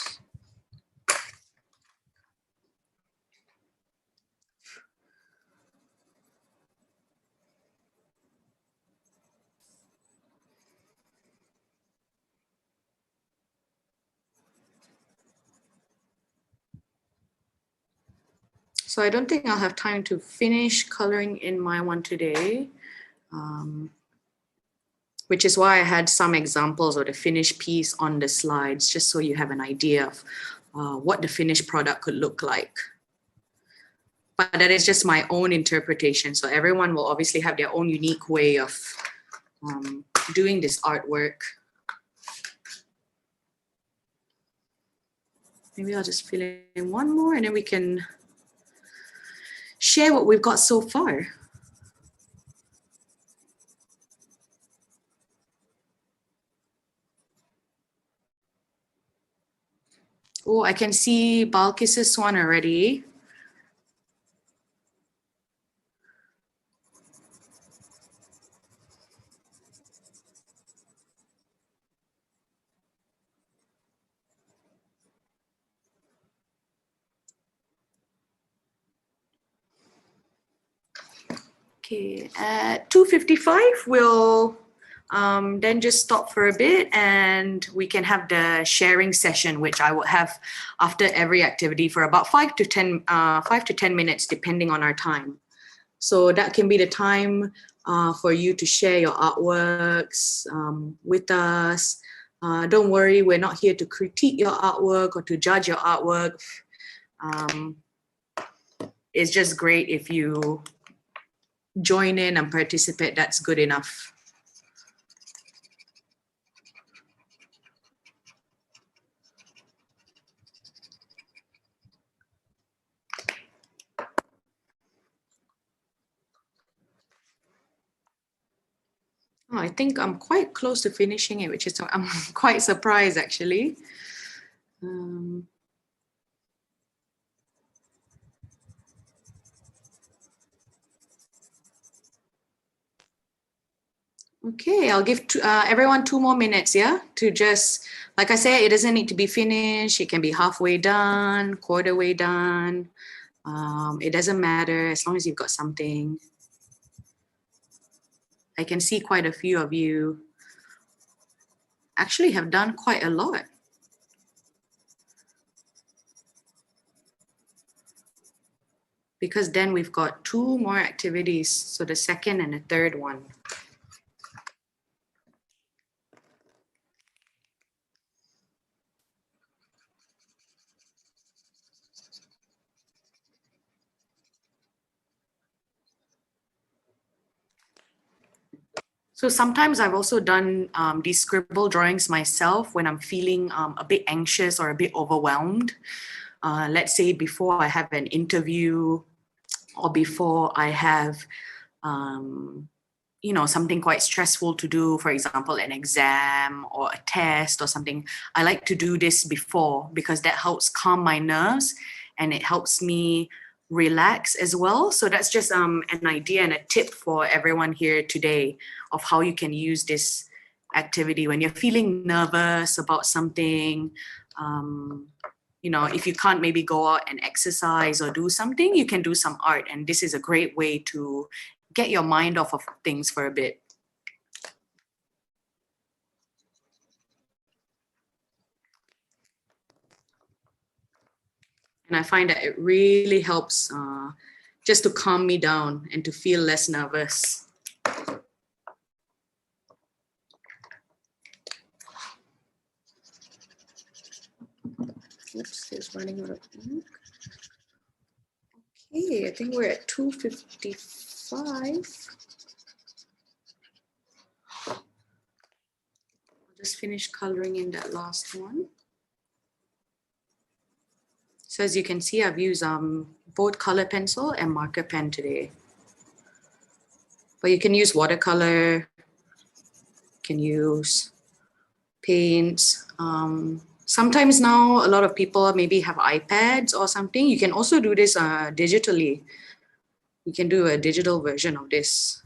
So I don't think I'll have time to finish coloring in my one today, which is why I had some examples of the finished piece on the slides, just so you have an idea of what the finished product could look like. But that is just my own interpretation. So everyone will obviously have their own unique way of doing this artwork. Maybe I'll just fill in one more and then we can share what we've got so far. Oh, I can see Balkis's one already. Okay, at 2:55, we'll then just stop for a bit and we can have the sharing session, which I will have after every activity for about 5 to 10 minutes, depending on our time. So that can be the time for you to share your artworks with us. Don't worry, we're not here to critique your artwork or to judge your artwork. It's just great if you join in and participate. That's good enough. Oh, I think I'm quite close to finishing it, which is, I'm quite surprised actually. Okay, I'll give everyone 2 more minutes, yeah? To just, like I said, it doesn't need to be finished. It can be halfway done, quarter way done. It doesn't matter as long as you've got something. I can see quite a few of you actually have done quite a lot. Because then we've got 2 more activities. So the second and the third one. So sometimes I've also done these scribble drawings myself when I'm feeling a bit anxious or a bit overwhelmed. Let's say before I have an interview or before I have, you know, something quite stressful to do, for example, an exam or a test or something. I like to do this before because that helps calm my nerves and it helps me relax as well. So that's just an idea and a tip for everyone here today of how you can use this activity when you're feeling nervous about something. You know, if you can't maybe go out and exercise or do something, you can do some art. And this is a great way to get your mind off of things for a bit. And I find that it really helps just to calm me down and to feel less nervous. Oops, it's running out of ink. Okay, I think we're at 2:55. I'll just finish coloring in that last one. So as you can see, I've used both color pencil and marker pen today. But you can use watercolor, you can use paints. Sometimes now a lot of people maybe have iPads or something. You can also do this digitally. You can do a digital version of this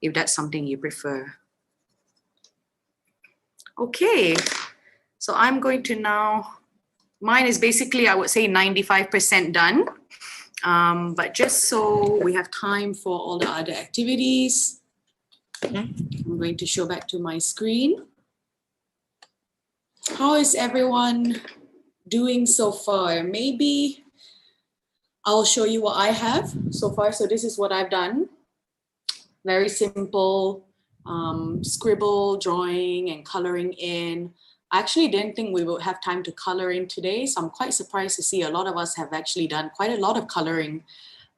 if that's something you prefer. Okay, so I'm going to now, mine is basically, I would say 95% done. But just so we have time for all the other activities, I'm going to show back to my screen. How is everyone doing so far? Maybe I'll show you what I have so far. So this is what I've done. Very simple scribble, drawing and coloring in. I actually didn't think we would have time to color in today. So I'm quite surprised to see a lot of us have actually done quite a lot of coloring.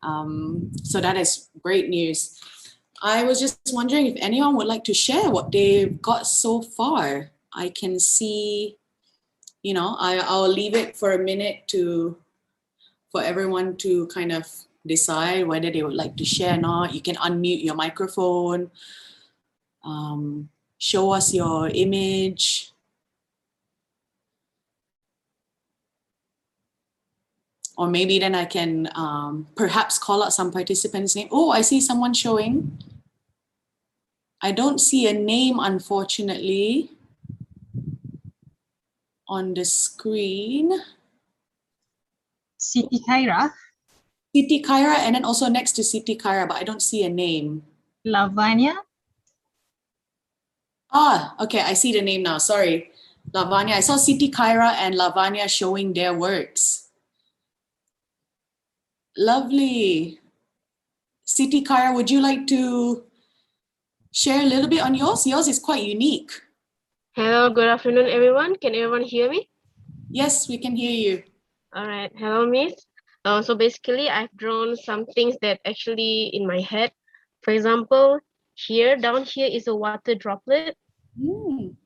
So that is great news. I was just wondering if anyone would like to share what they've got so far. I can see, you know, I'll leave it for a minute for everyone to kind of decide whether they would like to share or not. You can unmute your microphone, show us your image. Or maybe then I can perhaps call out some participants' name. Oh, I see someone showing. I don't see a name, unfortunately, on the screen. Siti Khaira, Siti Khaira, and then also next to Siti Khaira, but I don't see a name. Lavanya, Ah, okay, I see the name now. Sorry. Lavanya. I saw Siti Khaira and Lavanya showing their works. Lovely. Siti Khaira, would you like to share a little bit on yours? Yours is quite unique. Hello, good afternoon, everyone. Can everyone hear me? Yes, we can hear you. All right. Hello, Miss. So basically, I've drawn some things that actually in my head. For example, down here is a water droplet, Mm,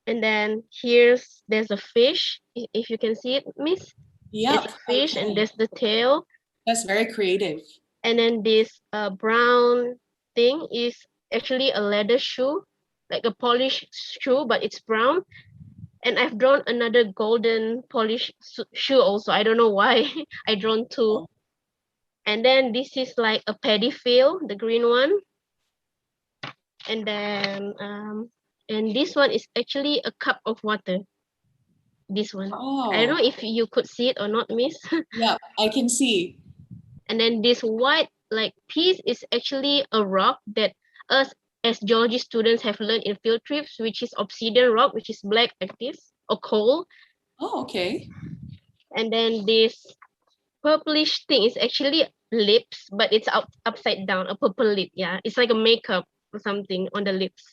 and then there's a fish. If you can see it, Miss, yeah, it's a fish, and there's the tail, that's very creative. and then this brown thing is actually a leather shoe, like a polished shoe, but it's brown. And I've drawn another golden polished shoe also. I don't know why I drawn two. Oh. And then this is like a paddy field, the green one. And then and this one is actually a cup of water. This one. I don't Oh, know if you could see it or not, Miss. yeah, I can see. And then this white like piece is actually a rock that us as geology students have learned in field trips, which is obsidian rock, which is black like this, or coal. Oh, okay. And then this purplish thing is actually lips, but it's upside down, a purple lip. Yeah, it's like a makeup or something on the lips.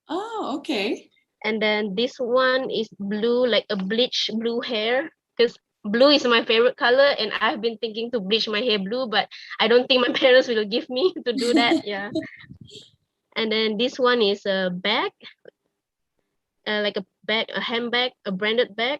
Oh, okay. And then this one is blue, like a bleach blue hair, because blue is my favorite color, and I've been thinking to bleach my hair blue, but I don't think my parents will give me to do that. Yeah. And then this one is a bag, like a handbag, a branded bag.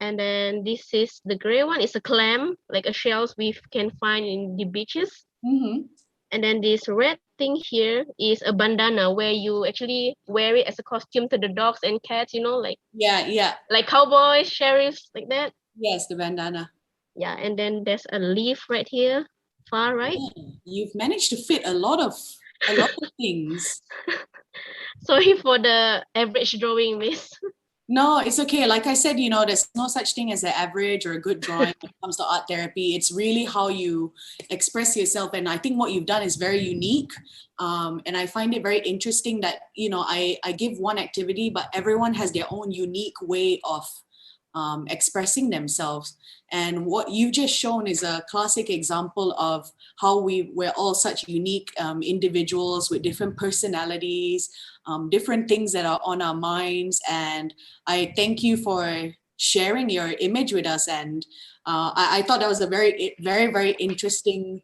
And then this is the gray one. It's a clam, like a shells we can find in the beaches. Mm-hmm. And then this red thing here is a bandana where you actually wear it as a costume to the dogs and cats, like Yeah. like cowboys, sheriffs, like that. Yes, the bandana. Yeah, and then there's a leaf right here, far right. Yeah, you've managed to fit a lot of things. Sorry for the average drawing, Miss. No, it's okay. Like I said, there's no such thing as an average or a good drawing when it comes to art therapy. It's really how you express yourself. And I think what you've done is very unique. And I find it very interesting that, I give one activity, but everyone has their own unique way of expressing themselves. And what you've just shown is a classic example of how we're all such unique individuals with different personalities, different things that are on our minds. And I thank you for sharing your image with us. And I thought that was a very, very, very interesting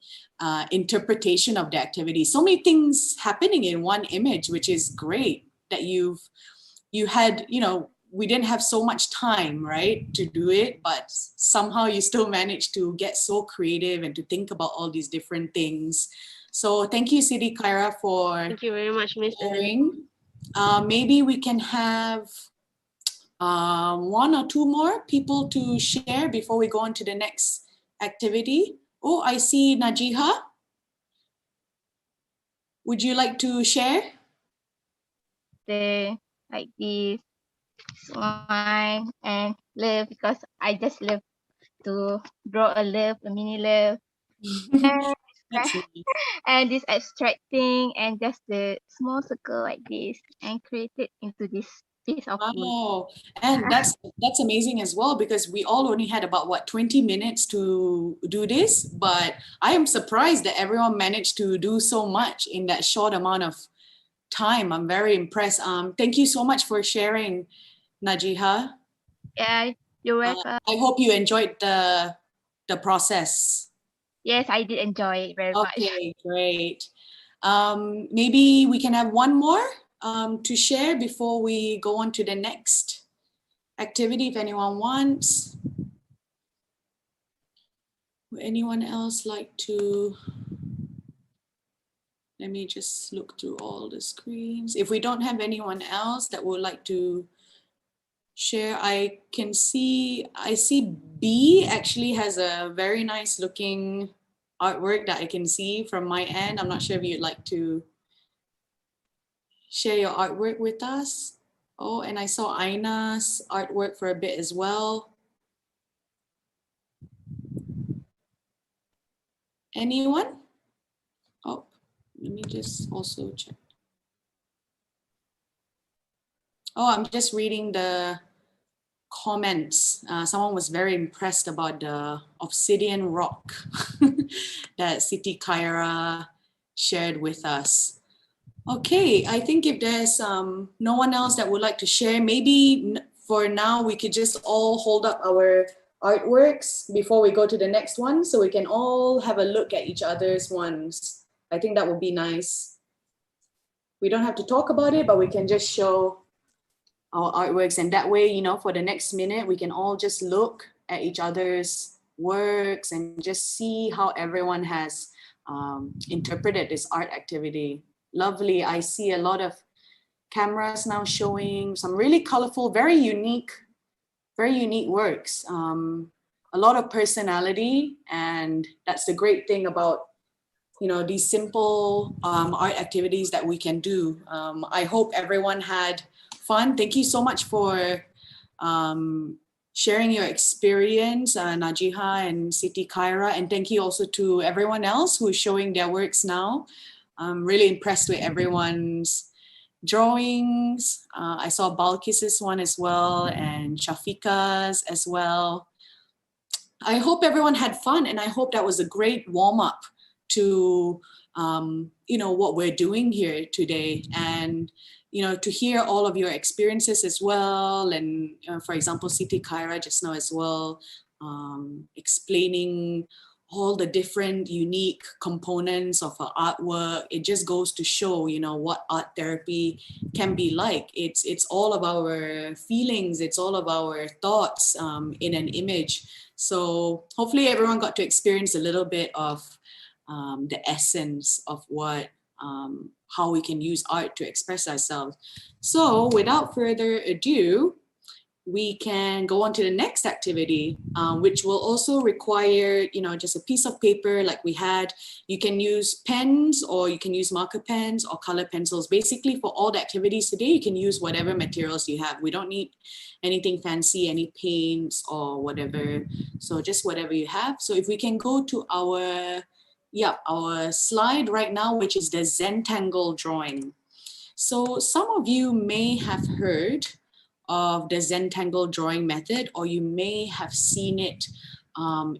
interpretation of the activity. So many things happening in one image, which is great that you had, we didn't have so much time, right, to do it, but somehow you still managed to get so creative and to think about all these different things. So thank you, Siti Khaira, for Thank you very much, Miss. sharing. Maybe we can have one or two more people to share before we go on to the next activity. Oh, I see Najiha. Would you like to share? Say like this, smile and love, because I just love to draw a love, a mini love, and, That's nice. and this abstract thing, and just the small circle like this, and create it into this piece of wood. Wow, and that's amazing as well, because we all only had about 20 minutes to do this, but I am surprised that everyone managed to do so much in that short amount of time. I'm very impressed. Thank you so much for sharing, Najiha. Yeah, you're welcome. I hope you enjoyed the process. Yes, I did enjoy it very much. Okay, great. Maybe we can have one more to share before we go on to the next activity, if anyone wants. Would anyone else like to? Let me just look through all the screens. If we don't have anyone else that would like to share. I see B actually has a very nice looking artwork that I can see from my end. I'm not sure if you'd like to share your artwork with us. Oh, and I saw Aina's artwork for a bit as well. Anyone? Oh, let me just also check. Oh, I'm just reading the comments. Someone was very impressed about the obsidian rock that Siti Khaira shared with us. Okay, I think if there's no one else that would like to share, maybe for now we could just all hold up our artworks before we go to the next one, so we can all have a look at each other's ones. I think that would be nice. We don't have to talk about it, but we can just show our artworks, and that way, you know, for the next minute, we can all just look at each other's works and just see how everyone has interpreted this art activity. Lovely. I see a lot of cameras now showing some really colorful, very unique works. A lot of personality, and that's the great thing about, you know, these simple art activities that we can do. I hope everyone had fun. Thank you so much for sharing your experience, Najiha and Siti Khaira, and thank you also to everyone else who is showing their works now. I'm really impressed with everyone's drawings. I saw Balkis's one as well, and Shafika's as well. I hope everyone had fun, and I hope that was a great warm-up to you know, what we're doing here today, and you know, to hear all of your experiences as well. And for example, Siti Khaira just now as well, explaining all the different unique components of our artwork. It just goes to show, you know, what art therapy can be like. It's all of our feelings, it's all of our thoughts in an image. So hopefully everyone got to experience a little bit of the essence of what, how we can use art to express ourselves. So without further ado, we can go on to the next activity, which will also require, you know, just a piece of paper like we had. You can use pens, or you can use marker pens or color pencils. Basically, for all the activities today, you can use whatever materials you have. We don't need anything fancy, any paints or whatever. So just whatever you have. So if we can go to our slide right now, which is the Zentangle drawing. So some of you may have heard of the Zentangle drawing method, or you may have seen it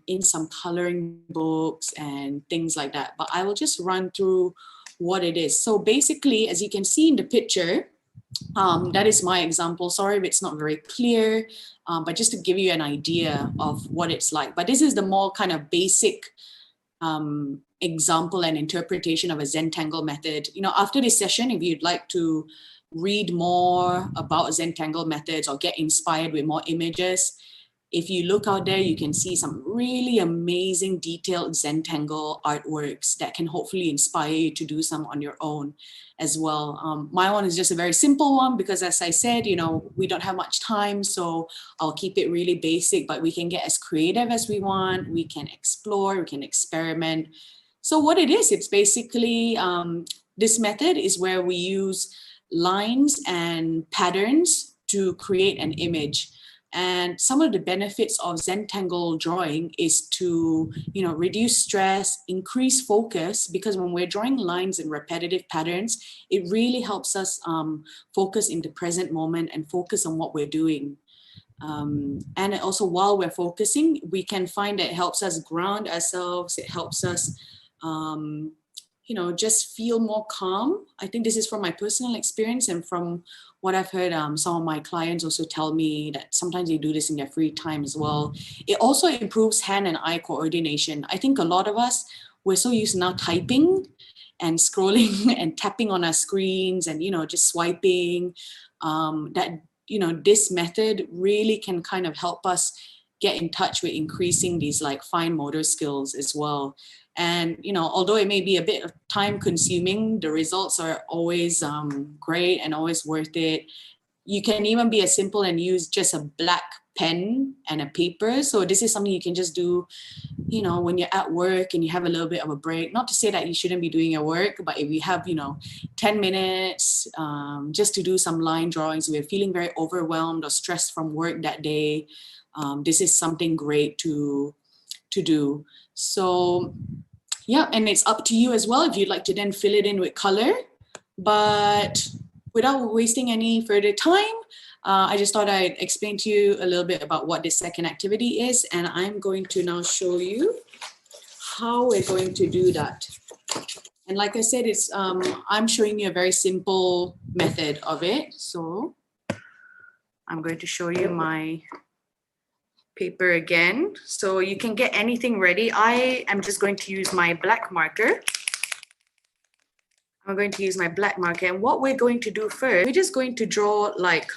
in some coloring books and things like that. But I will just run through what it is. So basically, as you can see in the picture, that is my example. Sorry if it's not very clear, but just to give you an idea of what it's like. But this is the more kind of basic example and interpretation of a Zentangle method. You know, after this session, if you'd like to read more about Zentangle methods or get inspired with more images, if you look out there, you can see some really amazing detailed Zentangle artworks that can hopefully inspire you to do some on your own as well. My one is just a very simple one because, as I said, you know, we don't have much time, so I'll keep it really basic, but we can get as creative as we want. We can explore, we can experiment. So what it is, it's basically, this method is where we use lines and patterns to create an image. And some of the benefits of Zentangle drawing is to, you know, reduce stress, increase focus, because when we're drawing lines and repetitive patterns, it really helps us focus in the present moment and focus on what we're doing. And also while we're focusing, we can find that it helps us ground ourselves. It helps us, you know, just feel more calm. I think this is from my personal experience and from what I've heard some of my clients also tell me that sometimes they do this in their free time as well. It also improves hand and eye coordination. I think a lot of us, we're so used now typing and scrolling and tapping on our screens and, you know, just swiping, that, you know, this method really can kind of help us get in touch with increasing these like fine motor skills as well. And, you know, although it may be a bit of time consuming, the results are always great and always worth it. you can even be as simple and use just a black pen and a paper. So this is something you can just do, you know, when you're at work and you have a little bit of a break. Not to say that you shouldn't be doing your work, but if you have, you know, 10 minutes just to do some line drawings, if you're feeling very overwhelmed or stressed from work that day, this is something great to do. So yeah, and it's up to you as well if you'd like to then fill it in with color. But without wasting any further time, I just thought I'd explain to you a little bit about what this second activity is, and I'm going to now show you how we're going to do that. And like I said, it's I'm showing you a very simple method of it. So I'm going to show you my paper again. So you can get anything ready. I am just going to use my black marker. I'm going to use my black marker. And what we're going to do first, we're just going to draw like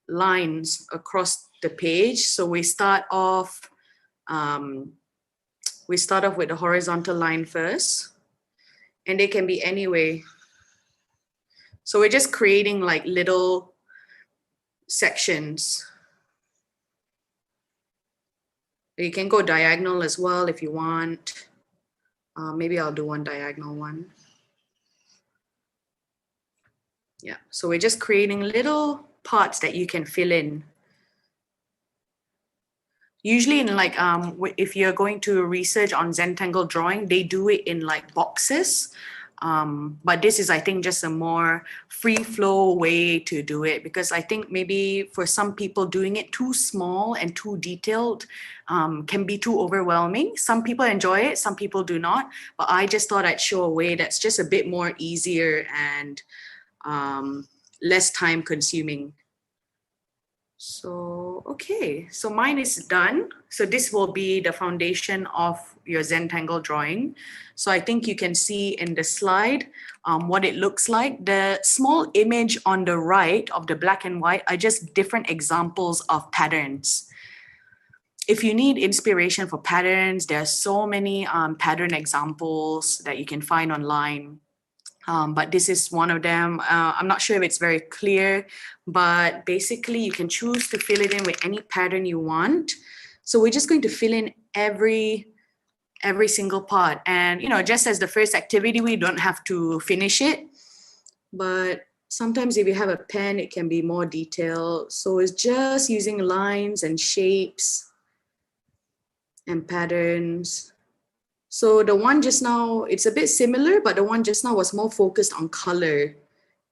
lines across the page. So we start off with the horizontal line first, and they can be any way. So we're just creating like little sections. You can go diagonal as well if you want. Maybe I'll do one diagonal one. Yeah, so we're just creating little parts that you can fill in. Usually in like, if you're going to research on Zentangle drawing, they do it in like boxes. But this is, I think, just a more free flow way to do it, because I think maybe for some people doing it too small and too detailed can be too overwhelming. Some people enjoy it, some people do not, but I just thought I'd show a way that's just a bit more easier and less time consuming. So, okay, so mine is done. So this will be the foundation of your Zentangle drawing. So I think you can see in the slide what it looks like. The small image on the right of the black and white are just different examples of patterns. If you need inspiration for patterns, there are so many pattern examples that you can find online. But this is one of them. I'm not sure if it's very clear, but basically you can choose to fill it in with any pattern you want. So we're just going to fill in every single part. And, you know, just as the first activity, we don't have to finish it. But sometimes if you have a pen, it can be more detailed. So it's just using lines and shapes and patterns. So the one just now, it's a bit similar, but the one just now was more focused on color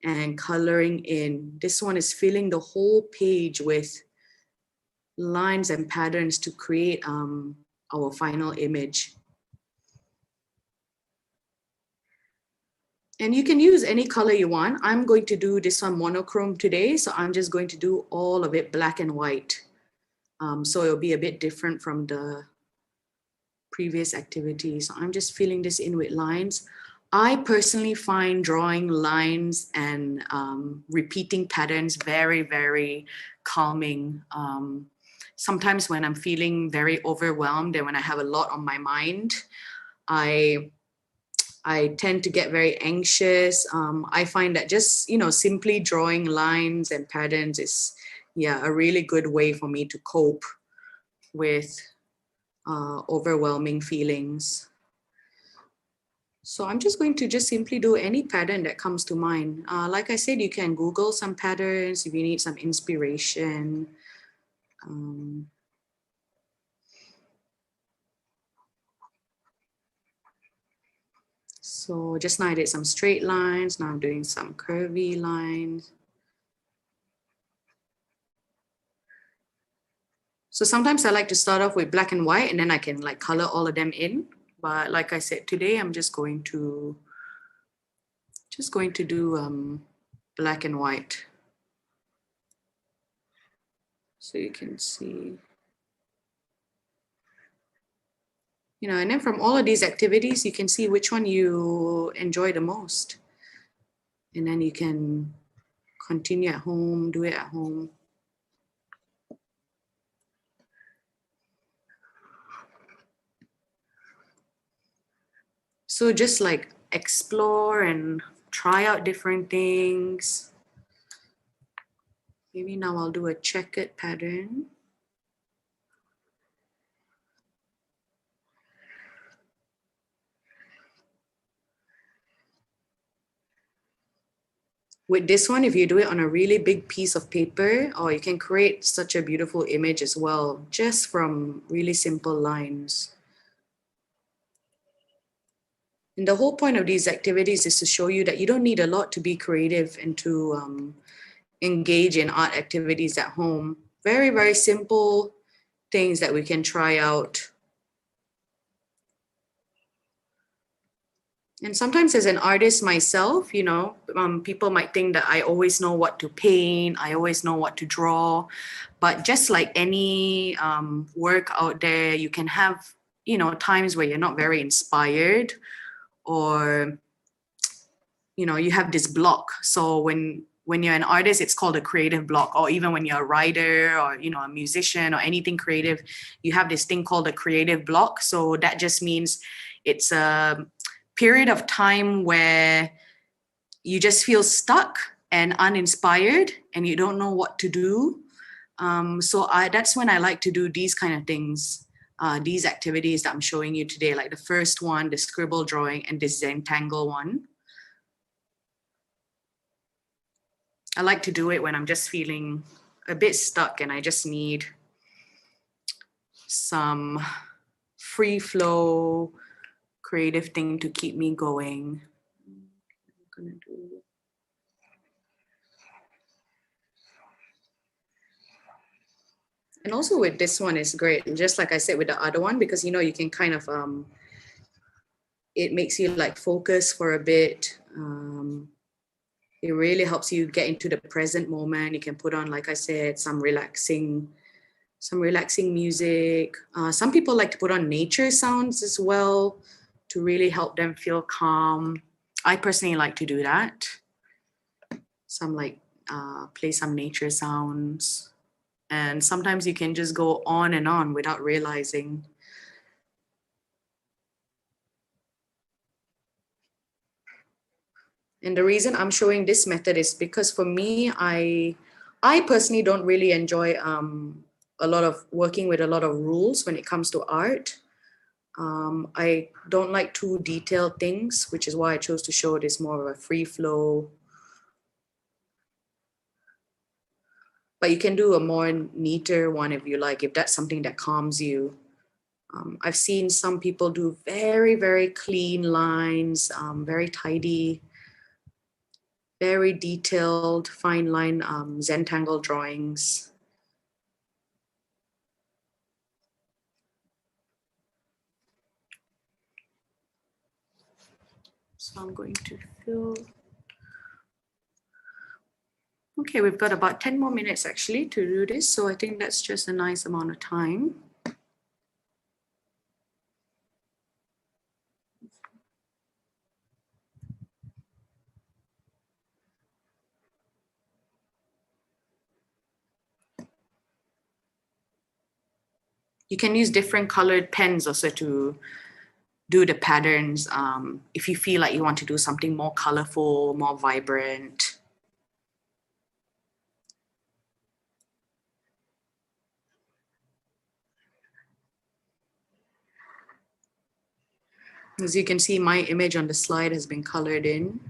and coloring in. This one is filling the whole page with lines and patterns to create our final image. And you can use any color you want. I'm going to do this one monochrome today, so I'm just going to do all of it black and white. So it'll be a bit different from the previous activities. So I'm just filling this in with lines. I personally find drawing lines and repeating patterns very, very calming. Sometimes when I'm feeling very overwhelmed and when I have a lot on my mind, I tend to get very anxious. I find that just, you know, simply drawing lines and patterns is, yeah, a really good way for me to cope with overwhelming feelings. So I'm just going to just simply do any pattern that comes to mind. Like I said, you can Google some patterns if you need some inspiration. So just now I did some straight lines. Now I'm doing some curvy lines. So sometimes I like to start off with black and white and then I can like color all of them in. But like I said, today I'm just going to do black and white. So you can see, you know, and then from all of these activities, you can see which one you enjoy the most. And then you can continue at home, do it at home. So just like explore and try out different things. Maybe now I'll do a checkered pattern. With this one, if you do it on a really big piece of paper, or you can create such a beautiful image as well, just from really simple lines. And the whole point of these activities is to show you that you don't need a lot to be creative and to engage in art activities at home. Very, very simple things that we can try out. And sometimes as an artist myself, you know, people might think that I always know what to paint, I always know what to draw. But just like any work out there, you can have, you know, times where you're not very inspired, or, you know, you have this block. So when you're an artist, it's called a creative block. Or even when you're a writer or, you know, a musician or anything creative, you have this thing called a creative block. So that just means it's a period of time where you just feel stuck and uninspired and you don't know what to do. That's when I like to do these kind of things, these activities that I'm showing you today, like the first one, the scribble drawing, and this Zentangle one. I like to do it when I'm just feeling a bit stuck and I just need some free flow, creative thing to keep me going. I'm gonna do. And also with this one is great, just like I said with the other one, because, you know, you can kind of, it makes you like focus for a bit. It really helps you get into the present moment. You can put on, like I said, some relaxing music. Some people like to put on nature sounds as well to really help them feel calm. I personally like to do that. Some like play some nature sounds. And sometimes you can just go on and on without realizing. And the reason I'm showing this method is because for me, I personally don't really enjoy a lot of working with a lot of rules when it comes to art. I don't like too detailed things, which is why I chose to show this more of a free flow. But you can do a more neater one if you like, if that's something that calms you. I've seen some people do very, very clean lines, very tidy, very detailed, fine line Zentangle drawings. So I'm going to fill. Okay, we've got about 10 more minutes actually to do this. So I think that's just a nice amount of time. You can use different colored pens also to do the patterns if you feel like you want to do something more colorful, more vibrant. As you can see, my image on the slide has been colored in.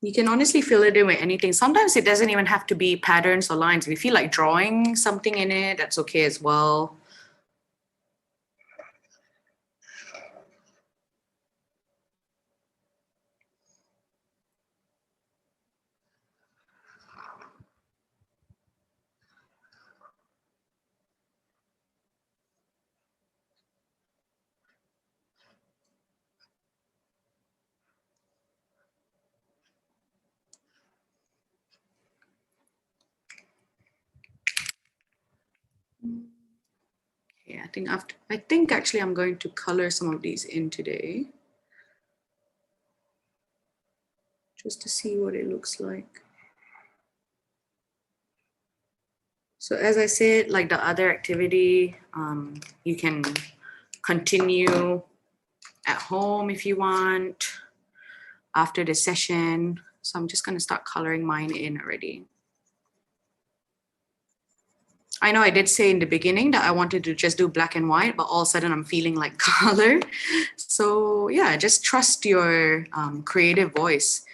You can honestly fill it in with anything. Sometimes it doesn't even have to be patterns or lines. If you feel like drawing something in it, that's okay as well. Yeah, I think actually I'm going to color some of these in today, just to see what it looks like. So as I said, like the other activity, you can continue at home if you want after the session. So I'm just going to start coloring mine in already. I know I did say in the beginning that I wanted to just do black and white, but all of a sudden I'm feeling like color. So yeah, just trust your creative voice.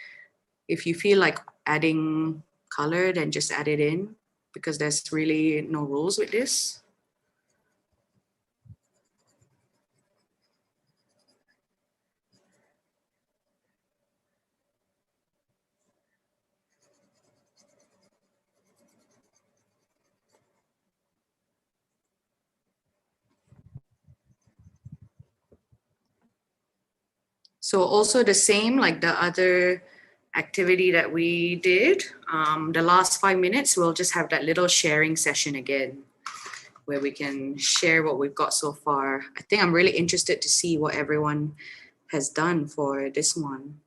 If you feel like adding color, then just add it in, because there's really no rules with this. So also the same like the other activity that we did, the last 5 minutes, we'll just have that little sharing session again, where we can share what we've got so far. I think I'm really interested to see what everyone has done for this one.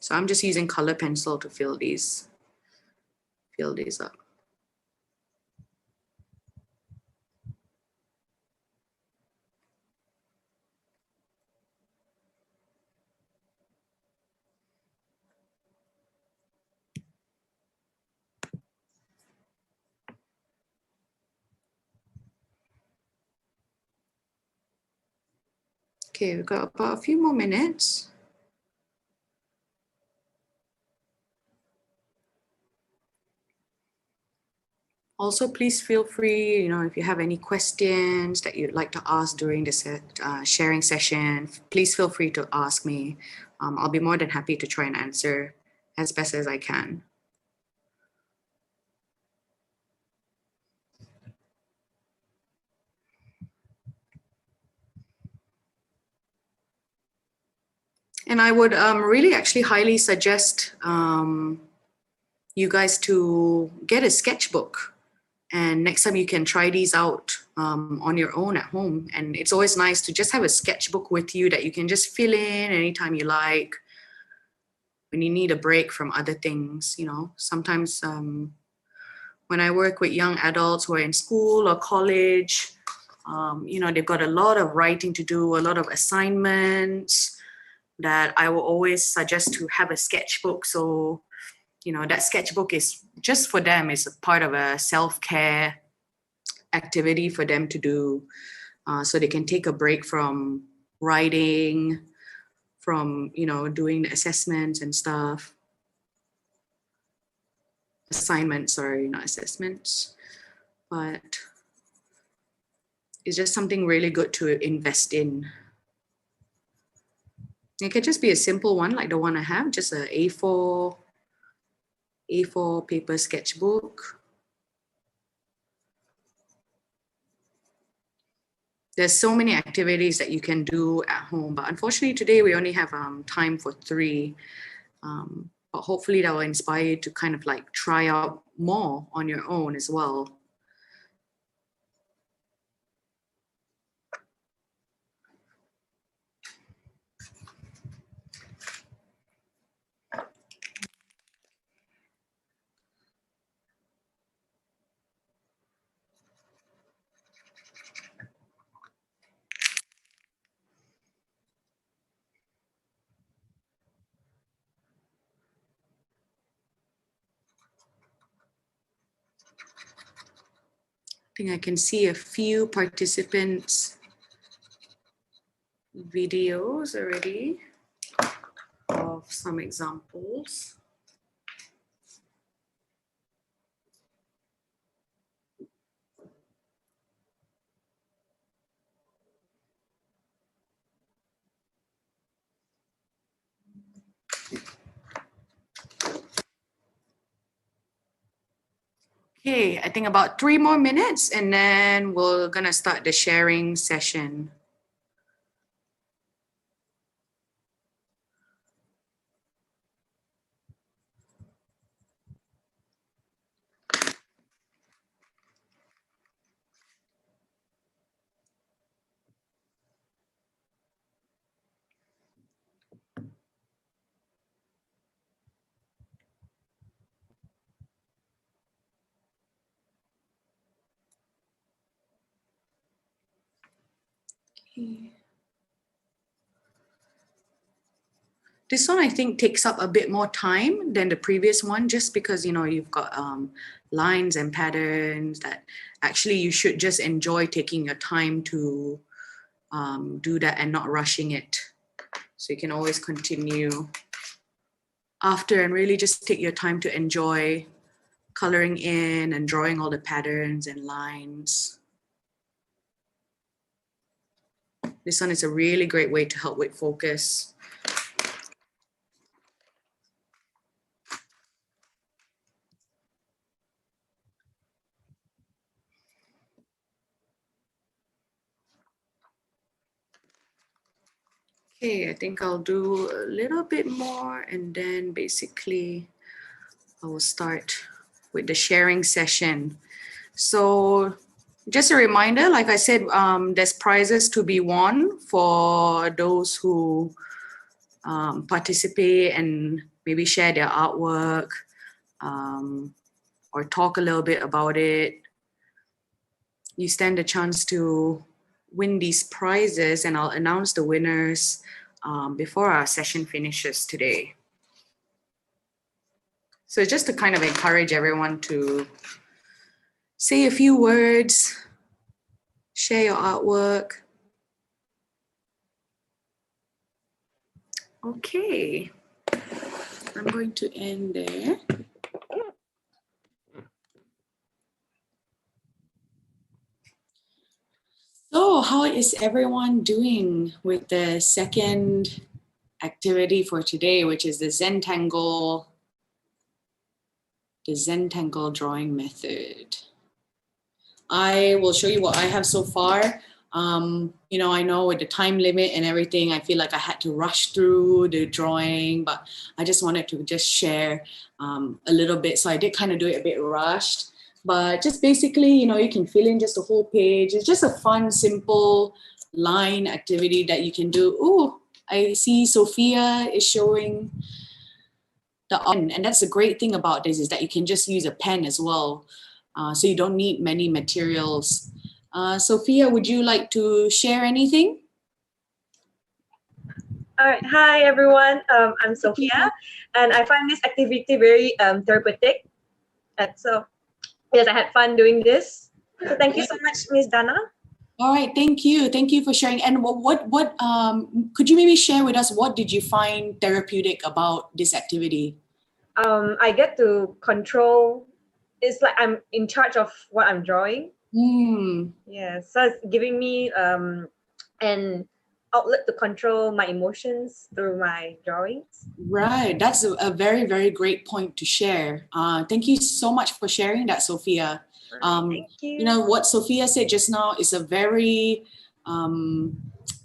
So I'm just using color pencil to fill these up. Okay, we've got about a few more minutes. Also, please feel free, if you have any questions that you'd like to ask during the sharing session, please feel free to ask me. I'll be more than happy to try and answer as best as I can. And I would really actually highly suggest you guys to get a sketchbook. And next time you can try these out on your own at home. And it's always nice to just have a sketchbook with you that you can just fill in anytime you like, when you need a break from other things. Sometimes when I work with young adults who are in school or college, they've got a lot of writing to do, a lot of assignments, that I will always suggest to have a sketchbook. So that sketchbook is just for them, is a part of a self-care activity for them to do, so they can take a break from writing, from doing the assessments and stuff. Assignments, sorry, not assessments. But it's just something really good to invest in. It could just be a simple one like the one I have, just a A4 paper sketchbook. There's so many activities that you can do at home, but unfortunately today we only have time for 3. But hopefully that will inspire you to kind of like try out more on your own as well. I think I can see a few participants' videos already of some examples. Okay, I think about 3 more minutes and then we're gonna start the sharing session. This one I think takes up a bit more time than the previous one, just because, you know, you've got lines and patterns that actually you should just enjoy taking your time to do that and not rushing it. So you can always continue after and really just take your time to enjoy coloring in and drawing all the patterns and lines. This one is a really great way to help with focus. Okay, I think I'll do a little bit more and then basically I will start with the sharing session. So just a reminder, like I said, there's prizes to be won for those who participate and maybe share their artwork or talk a little bit about it. You stand a chance to win these prizes, and I'll announce the winners before our session finishes today. So just to kind of encourage everyone to say a few words, share your artwork. Okay, I'm going to end there. So how is everyone doing with the second activity for today, which is the Zentangle drawing method? I will show you what I have so far. You know, I know with the time limit and everything, I feel like I had to rush through the drawing, but I just wanted to just share a little bit. So I did kind of do it a bit rushed. But just basically, you know, you can fill in just a whole page. It's just a fun, simple line activity that you can do. Oh, I see Sophia is showing the pen. And that's the great thing about this, is that you can just use a pen as well. So you don't need many materials. Sophia, would you like to share anything? All right. Hi, everyone. I'm Sophia, and I find this activity very therapeutic. And so, yes, I had fun doing this. So thank you so much, Miss Dana. All right, thank you. Thank you for sharing. And what could you maybe share with us, what did you find therapeutic about this activity? I get to control. It's like I'm in charge of what I'm drawing. Yeah, so it's giving me an outlet to control my emotions through my drawings. Right, that's a very, very great point to share. Thank you so much for sharing that, Sophia. Thank you. You know, what Sophia said just now is a very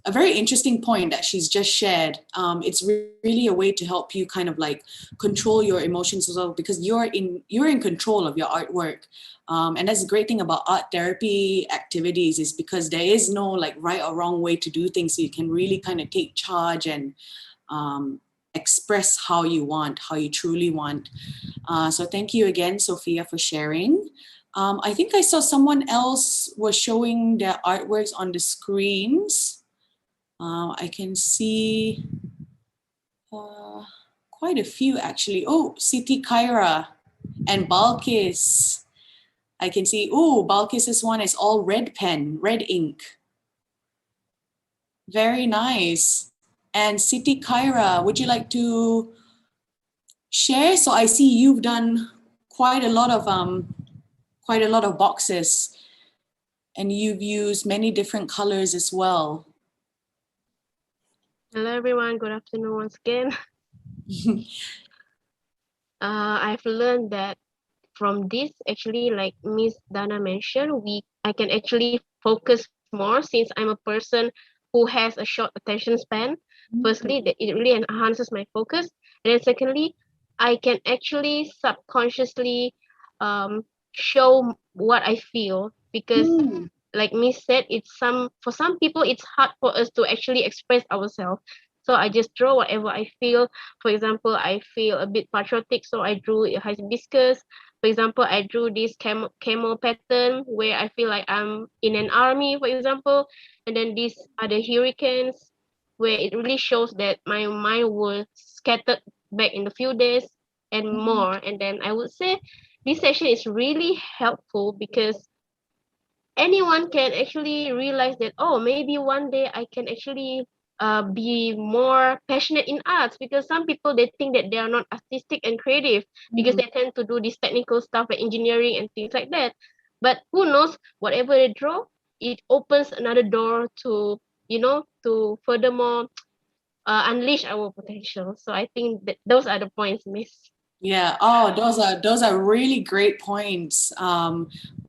interesting point that she's just shared. It's really a way to help you kind of like control your emotions as well, because you're in control of your artwork. And that's the great thing about art therapy activities, is because there is no like right or wrong way to do things. So you can really kind of take charge and express how you want, how you truly want. So thank you again, Sophia, for sharing. I think I saw someone else was showing their artworks on the screens. I can see quite a few actually. Oh, Siti Kaira and Balkis. I can see, oh, Balkis's one is all red pen, red ink. Very nice. And Siti Kaira, would you like to share? So I see you've done quite a lot of boxes, and you've used many different colors as well. Hello, everyone. Good afternoon once again. I've learned that from this, actually, like Miss Dana mentioned, I can actually focus more, since I'm a person who has a short attention span. Firstly, that it really enhances my focus. And then secondly, I can actually subconsciously show what I feel, because like Miss said, for some people it's hard for us to actually express ourselves. So I just draw whatever I feel. For example, I feel a bit patriotic, so I drew a hibiscus. For example, I drew this camel pattern where I feel like I'm in an army, for example, and then these are the hurricanes where it really shows that my mind was scattered back in a few days and more. And then I would say this session is really helpful because anyone can actually realize that, oh, maybe one day I can actually be more passionate in arts, because some people, they think that they are not artistic and creative because they tend to do this technical stuff like engineering and things like that. But who knows, whatever they draw, it opens another door to, to furthermore unleash our potential. So I think that those are the points, Miss. Yeah. Oh, those are really great points.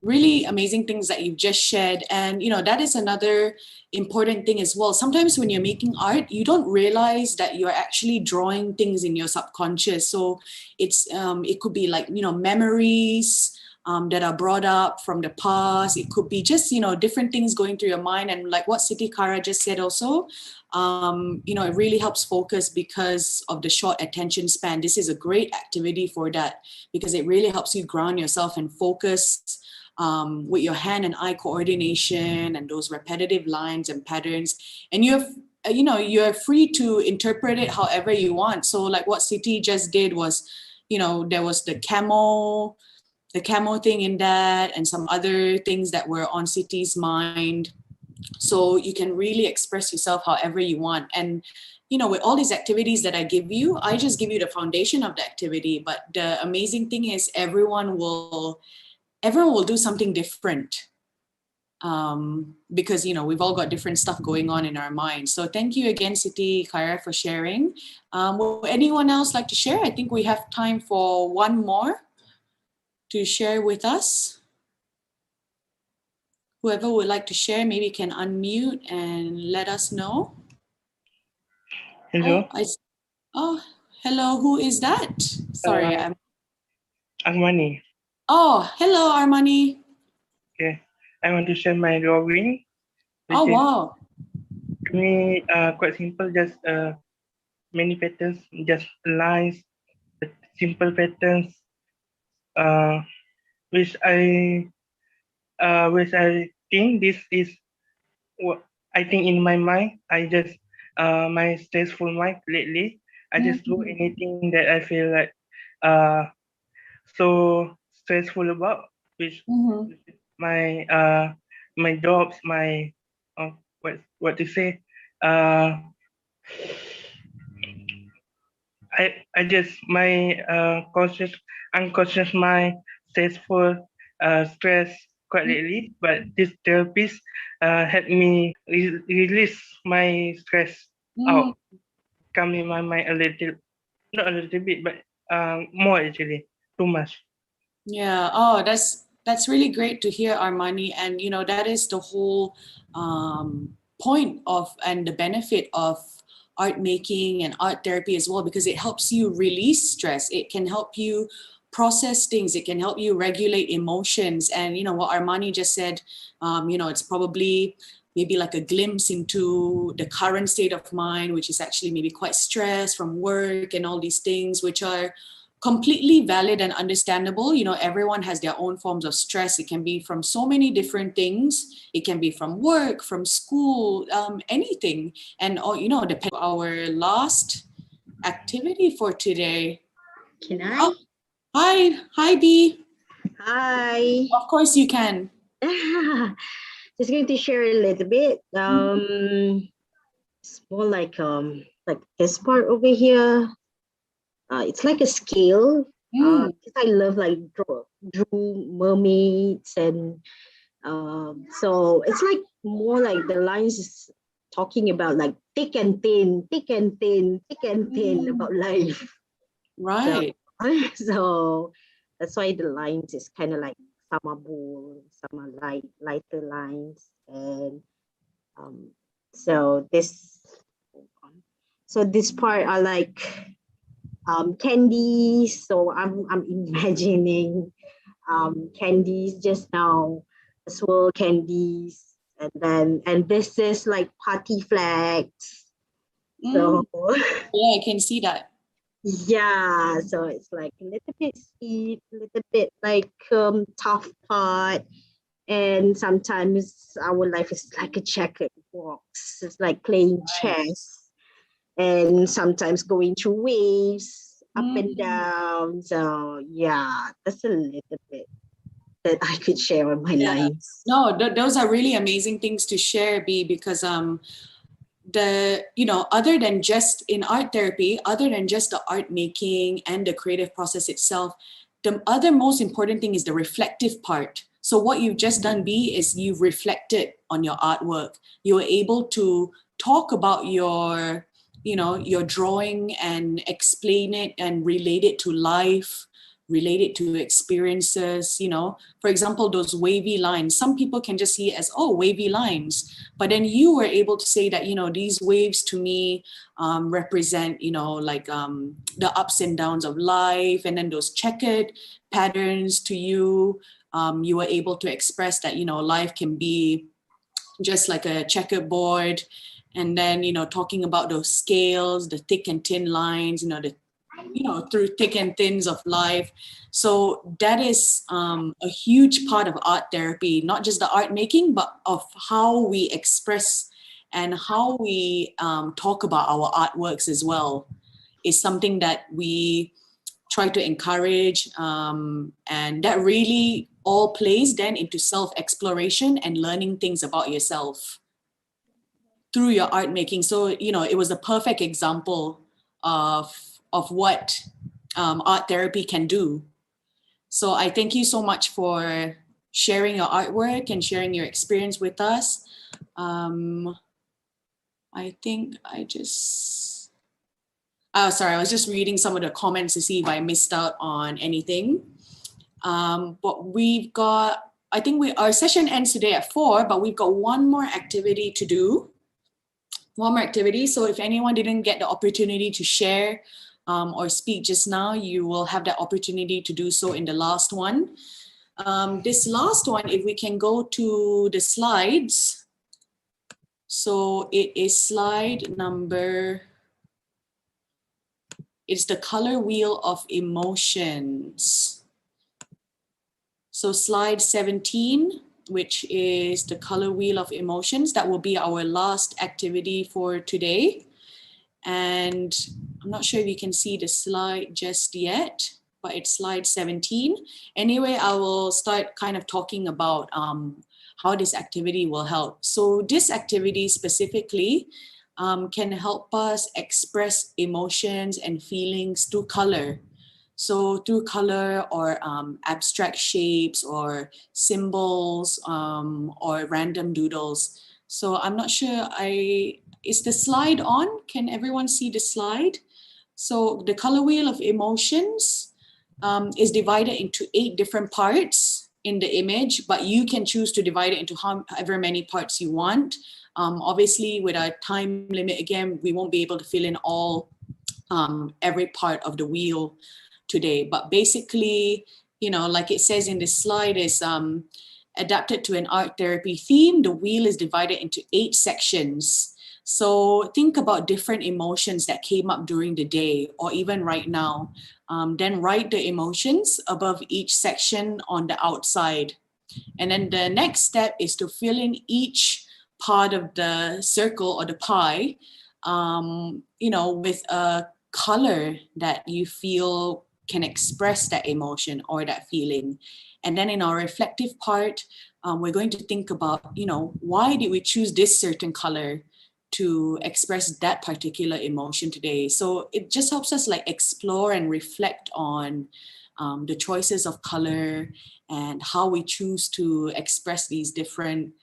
Really amazing things that you've just shared. And that is another important thing as well. Sometimes when you're making art, you don't realize that you're actually drawing things in your subconscious. So it could be like memories that are brought up from the past. It could be just different things going through your mind. And like what Siti Kara just said also, it really helps focus because of the short attention span. This is a great activity for that because it really helps you ground yourself and focus with your hand and eye coordination and those repetitive lines and patterns. And you're free to interpret it however you want. So like what Siti just did was, there was the camel thing in that and some other things that were on Siti's mind. So you can really express yourself however you want. And, with all these activities that I just give you the foundation of the activity. But the amazing thing is everyone will do something different because, we've all got different stuff going on in our minds. So thank you again, Siti Khaira, for sharing. Will anyone else like to share? I think we have time for one more to share with us. Whoever would like to share, maybe can unmute and let us know. Hello. Hello. Who is that? Sorry, I'm Armani. Oh, hello, Armani. Okay, I want to share my drawing. Oh, wow. To me, quite simple. Just many patterns, just lines, simple patterns. Which I think this is what I think in my mind. I just my stressful mind lately. I just do anything that I feel like so stressful about, which my my jobs, my what to say. I just my unconscious mind stressful stress quite lately, but this therapist helped me release my stress out, come in my mind a little, not a little bit, but more actually, too much. Yeah. Oh, that's really great to hear, Armani. And that is the whole point of and the benefit of art making and art therapy as well, because it helps you release stress. It can help you process things. It can help you regulate emotions. And what Armani just said, it's probably maybe like a glimpse into the current state of mind, which is actually maybe quite stressed from work and all these things, which are completely valid and understandable. Everyone has their own forms of stress. It can be from so many different things. It can be from work, from school, anything. And depending on our last activity for today. Can I? Hi, B. Hi. Of course you can. Just going to share a little bit. It's more like this part over here. It's like a scale. I love like drew mermaids and so it's like more like the lines is talking about like thick and thin, thick and thin, thick and thin about life. Right. So that's why the lines is kind of like some are bold, some are lighter lines, and so this part are like candies. So I'm imagining candies just now, swirl candies, and this is like party flags. So yeah, I can see that. Yeah, so it's like a little bit sweet, a little bit like tough part. And sometimes our life is like a checkered box. It's like playing chess, and sometimes going through waves, up and down. So yeah, that's a little bit that I could share on my life. No, those are really amazing things to share, B, because other than just in art therapy, other than just the art making and the creative process itself, the other most important thing is the reflective part. So what you've just done, B, is you've reflected on your artwork. You were able to talk about your drawing and explain it and relate it to life, relate it to experiences. For example, those wavy lines, some people can just see it as, oh, wavy lines. But then you were able to say that, these waves to me represent, the ups and downs of life. And then those checkered patterns to you, you were able to express that, life can be just like a checkerboard. And then, talking about those scales, the thick and thin lines, through thick and thins of life. So that is a huge part of art therapy, not just the art making, but of how we express and how we talk about our artworks as well, is something that we try to encourage. And that really all plays then into self-exploration and learning things about yourself through your art making. So, it was a perfect example of what art therapy can do. So I thank you so much for sharing your artwork and sharing your experience with us. I think I was just reading some of the comments to see if I missed out on anything. But our session ends today at 4, but we've got one more activity to do. So if anyone didn't get the opportunity to share or speak just now, you will have that opportunity to do so in the last one. This last one, if we can go to the slides. So it is slide number, it's the color wheel of emotions. So slide 17, which is the color wheel of emotions. That will be our last activity for today. And I'm not sure if you can see the slide just yet, but it's slide 17. Anyway, I will start kind of talking about how this activity will help. So this activity specifically can help us express emotions and feelings through color. So through color or abstract shapes or symbols or random doodles. So I'm not sure, is the slide on? Can everyone see the slide? So the color wheel of emotions is divided into 8 different parts in the image, but you can choose to divide it into however many parts you want. Obviously, with our time limit, again, we won't be able to fill in every part of the wheel today. But basically, like it says in this slide, is adapted to an art therapy theme. The wheel is divided into 8 sections. So think about different emotions that came up during the day or even right now. Then write the emotions above each section on the outside. And then the next step is to fill in each part of the circle or the pie, with a color that you feel can express that emotion or that feeling. And then in our reflective part, we're going to think about, why did we choose this certain color to express that particular emotion today? So it just helps us like explore and reflect on the choices of color and how we choose to express these different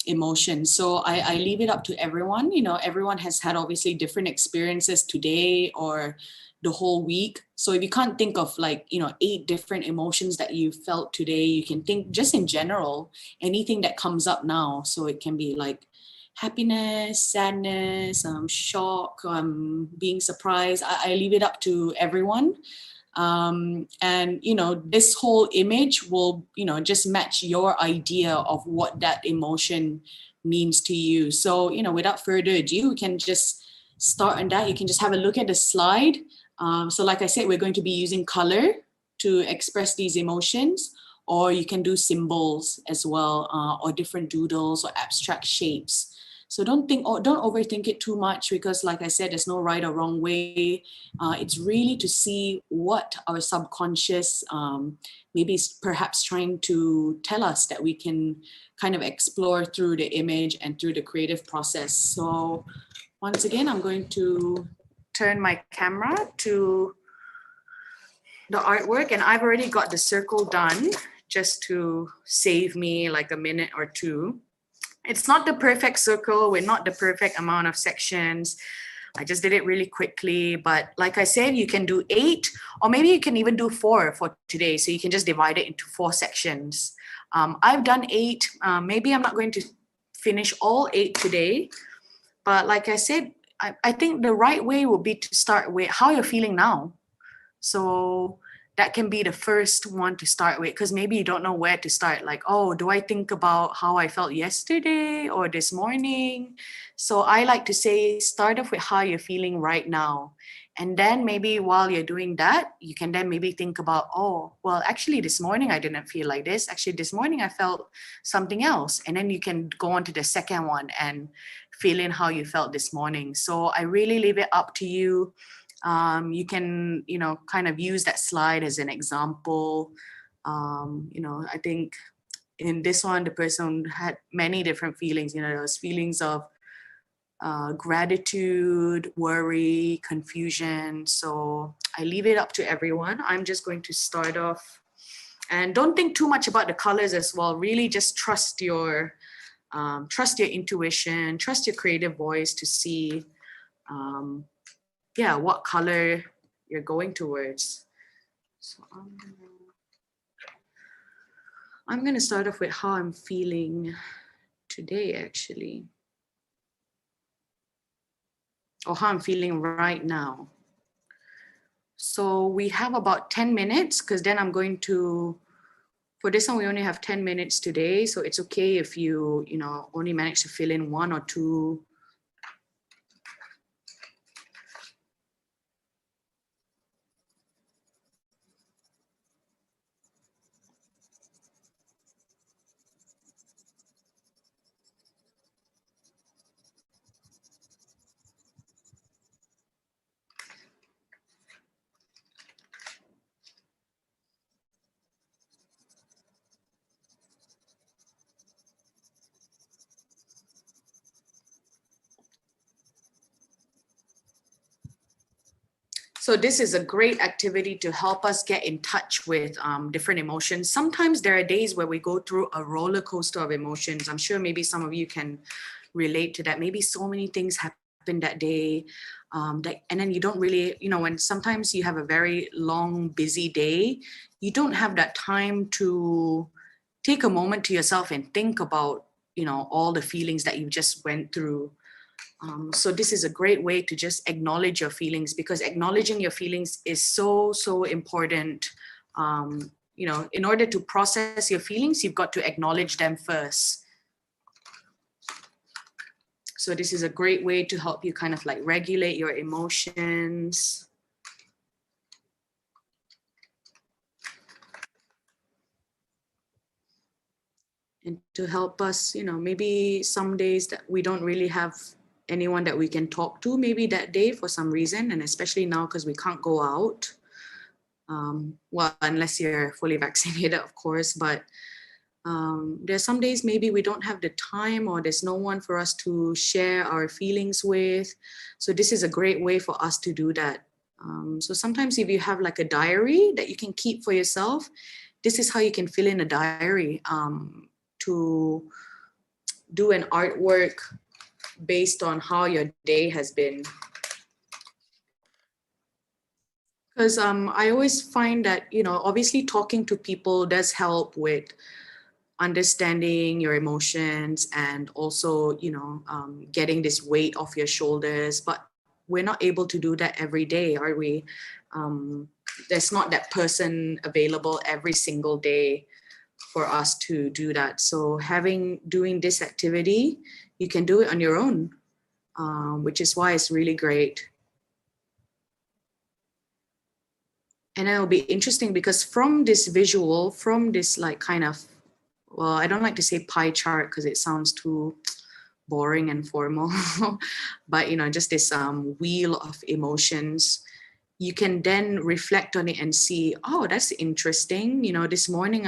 emotions. So I leave it up to everyone. Everyone has had obviously different experiences today or the whole week. So if you can't think of 8 different emotions that you felt today, you can think just in general, anything that comes up now. So it can be like happiness, sadness, shock, being surprised. I leave it up to everyone. And this whole image will just match your idea of what that emotion means to you. So without further ado, we can just start on that. You can just have a look at the slide. So like I said, we're going to be using color to express these emotions, or you can do symbols as well, or different doodles or abstract shapes. So don't overthink it too much, because like I said, there's no right or wrong way. It's really to see what our subconscious maybe is perhaps trying to tell us that we can kind of explore through the image and through the creative process. So once again, I'm going to turn my camera to the artwork, and I've already got the circle done just to save me like a minute or two. It's not the perfect circle with not the perfect amount of sections. I just did it really quickly, but like I said, you can do 8, or maybe you can even do 4 for today. So you can just divide it into 4 sections. I've done 8. Maybe I'm not going to finish all 8 today, but like I said, I think the right way would be to start with how you're feeling now. So that can be the first one to start with, because maybe you don't know where to start. Like, oh, do I think about how I felt yesterday or this morning? So I like to say, start off with how you're feeling right now. And then maybe while you're doing that, you can then maybe think about, oh, well, actually this morning I didn't feel like this. Actually, this morning I felt something else. And then you can go on to the second one and feel in how you felt this morning. So I really leave it up to you. You can, kind of use that slide as an example. I think in this one, the person had many different feelings. There was feelings of gratitude, worry, confusion. So I leave it up to everyone. I'm just going to start off, and don't think too much about the colors as well. Really just trust your intuition, trust your creative voice to see what color you're going towards. So I'm gonna start off with how I'm feeling today, actually, or how I'm feeling right now. So we have about 10 minutes, because then I'm going to, for this one, we only have 10 minutes today. So it's okay if you, only manage to fill in 1 or 2. So this is a great activity to help us get in touch with different emotions. Sometimes there are days where we go through a roller coaster of emotions. I'm sure maybe some of you can relate to that. Maybe so many things happen that day. And then you don't really, when sometimes you have a very long, busy day, you don't have that time to take a moment to yourself and think about, all the feelings that you just went through. So this is a great way to just acknowledge your feelings, because acknowledging your feelings is so, so important. In order to process your feelings, you've got to acknowledge them first. So this is a great way to help you kind of like regulate your emotions. And to help us, maybe some days that we don't really have anyone that we can talk to maybe that day for some reason, and especially now because we can't go out, well, unless you're fully vaccinated, of course, but there's some days maybe we don't have the time, or there's no one for us to share our feelings with. So this is a great way for us to do that. So sometimes if you have like a diary that you can keep for yourself, this is how you can fill in a diary to do an artwork based on how your day has been. Because I always find that, obviously talking to people does help with understanding your emotions and also, getting this weight off your shoulders. But we're not able to do that every day, are we? There's not that person available every single day for us to do that. So doing this activity, you can do it on your own, which is why it's really great. And it'll be interesting because from this visual, from this like kind of, well, I don't like to say pie chart because it sounds too boring and formal, but you know, just this wheel of emotions, you can then reflect on it and see, oh, that's interesting. You know, this morning,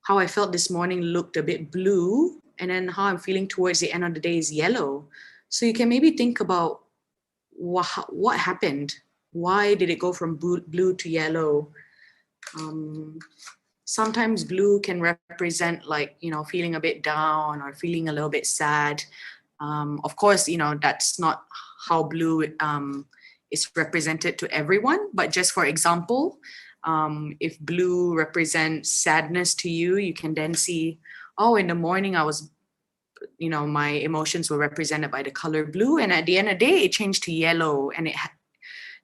how I felt this morning looked a bit blue, and then how I'm feeling towards the end of the day is yellow. So you can maybe think about what happened. Why did it go from blue to yellow? Sometimes blue can represent like, you know, feeling a bit down or feeling a little bit sad. Of course, you know, that's not how blue is represented to everyone, but just for example, if blue represents sadness to you, you can then see, oh, in the morning I was, you know, my emotions were represented by the color blue, and at the end of the day it changed to yellow, and it,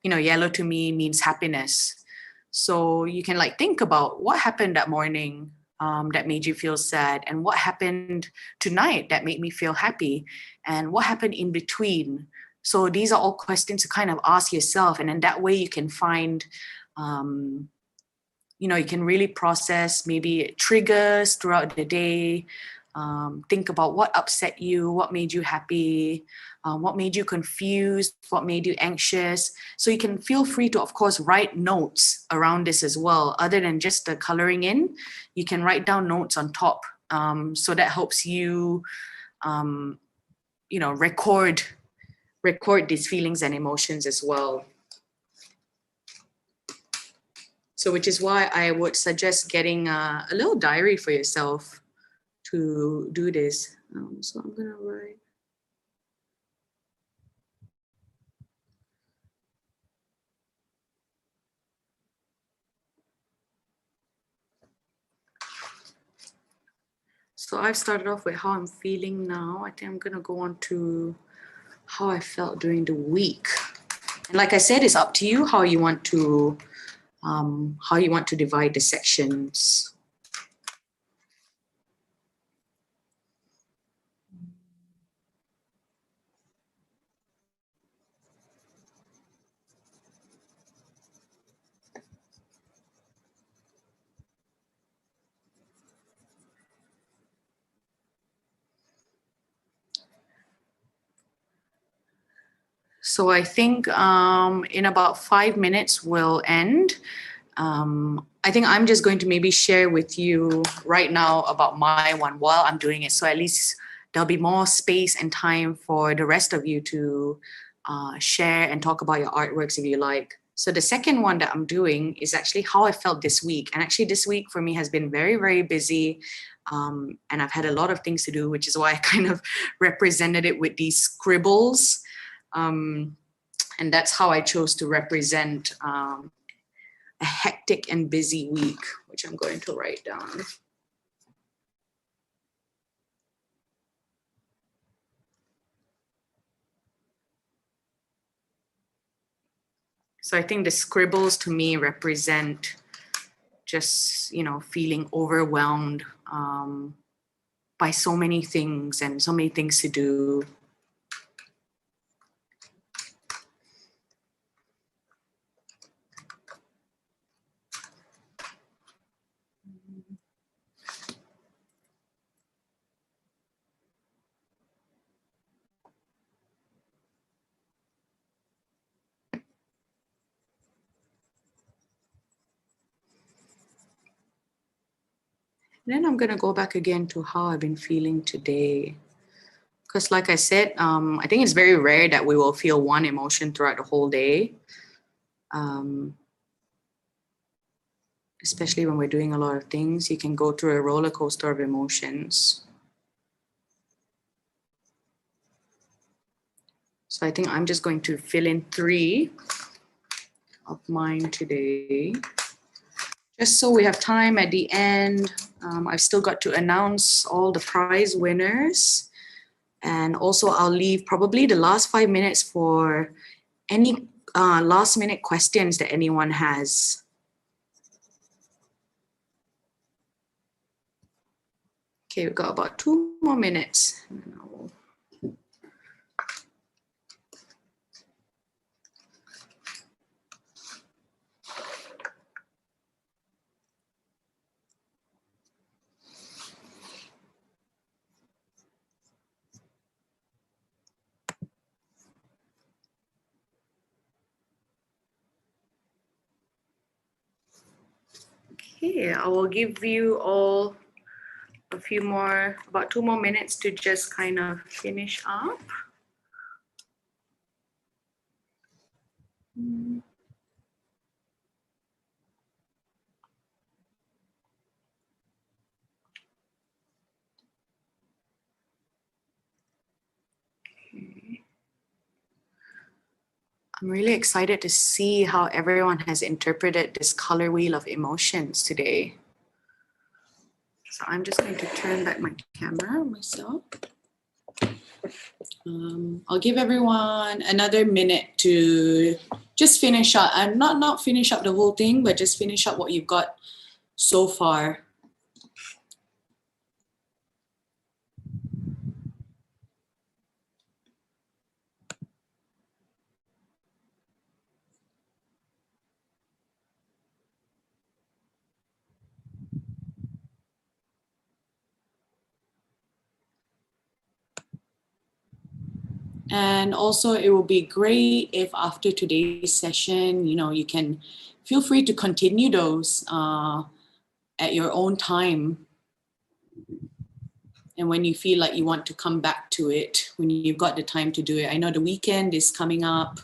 you know, yellow to me means happiness. So you can like think about what happened that morning that made you feel sad, and what happened tonight that made me feel happy, and what happened in between. So these are all questions to kind of ask yourself, and then that way you can find, you know, you can really process maybe triggers throughout the day. Think about what upset you, what made you happy, what made you confused, what made you anxious. So you can feel free to, of course, write notes around this as well. Other than just the coloring in, you can write down notes on top. So that helps you, you know, record these feelings and emotions as well. So which is why I would suggest getting a little diary for yourself to do this. So I'm gonna write. So I've started off with how I'm feeling now. I think I'm gonna go on to how I felt during the week. And like I said, it's up to you how you want to divide the sections. So I think in about 5 minutes we'll end. I think I'm just going to maybe share with you right now about my one while I'm doing it. So at least there'll be more space and time for the rest of you to share and talk about your artworks if you like. So the second one that I'm doing is actually how I felt this week. And actually this week for me has been very, very busy. And I've had a lot of things to do, which is why I kind of represented it with these scribbles. And that's how I chose to represent a hectic and busy week, which I'm going to write down. So I think the scribbles to me represent just, you know, feeling overwhelmed by so many things and so many things to do. Then I'm going to go back again to how I've been feeling today. Because like I said, I think it's very rare that we will feel one emotion throughout the whole day. Especially when we're doing a lot of things, you can go through a roller coaster of emotions. So I think I'm just going to fill in 3 of mine today. Just so we have time at the end. I've still got to announce all the prize winners. And also I'll leave probably the last 5 minutes for any last minute questions that anyone has. Okay, we've got about 2 more minutes. Okay, I will give you all a few more, about 2 more minutes to just kind of finish up. I'm really excited to see how everyone has interpreted this color wheel of emotions today. So I'm just going to turn back my camera myself. I'll give everyone another minute to just finish up, and not finish up the whole thing, but just finish up what you've got so far. And also it will be great if after today's session, you can feel free to continue those at your own time. And when you feel like you want to come back to it, when you've got the time to do it. I know the weekend is coming up.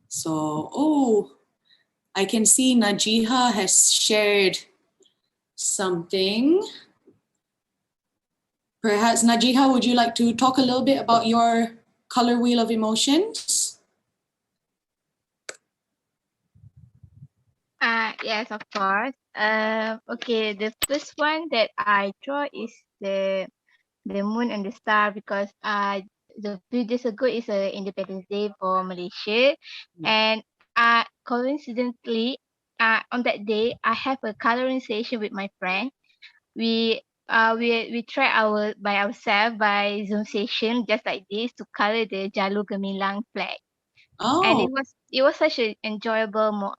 So, I can see Najiha has shared something. Perhaps Najiha, would you like to talk a little bit about your color wheel of emotions? Yes, of course. Okay, the first one that I draw is the moon and the star, because the few days ago is a Independence Day for Malaysia, and coincidentally on that day I have a coloring session with my friend. We try by ourselves by Zoom session just like this to color the Jalur Gemilang flag. And it was such an enjoyable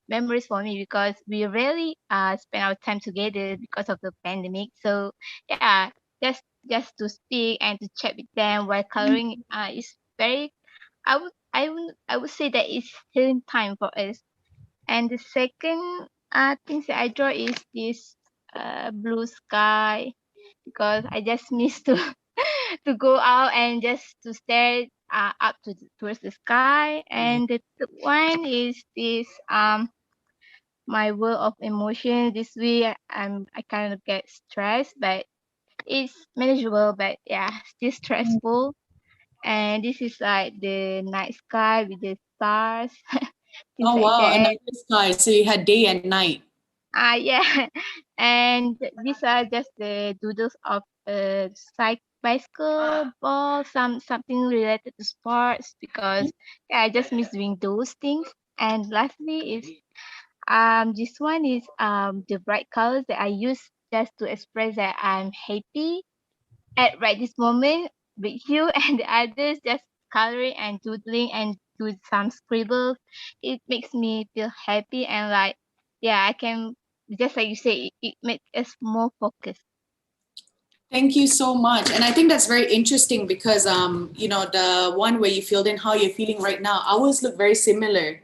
memories for me, because we rarely spend our time together because of the pandemic. So yeah, just to speak and to chat with them while coloring is very, I would say that it's healing time for us. And the second things that I draw is this blue sky, because I just miss to to go out and just to stare up towards the sky. And the third one is this my world of emotion. This way I kind of get stressed, but it's manageable. But yeah, still stressful. And this is like the night sky with the stars, things Oh like wow, that. another sky. So you had day and night. Yeah, and these are just the doodles of bicycle ball, something related to sports, because yeah, I just miss doing those things. And lastly is this one is the bright colors that I use just to express that I'm happy at right this moment with you, and the others just coloring and doodling and do some scribbles. It makes me feel happy, and like yeah, I can, just like you say, it makes us more focused. Thank you so much. And I think that's very interesting because, the one where you filled in how you're feeling right now, ours look very similar.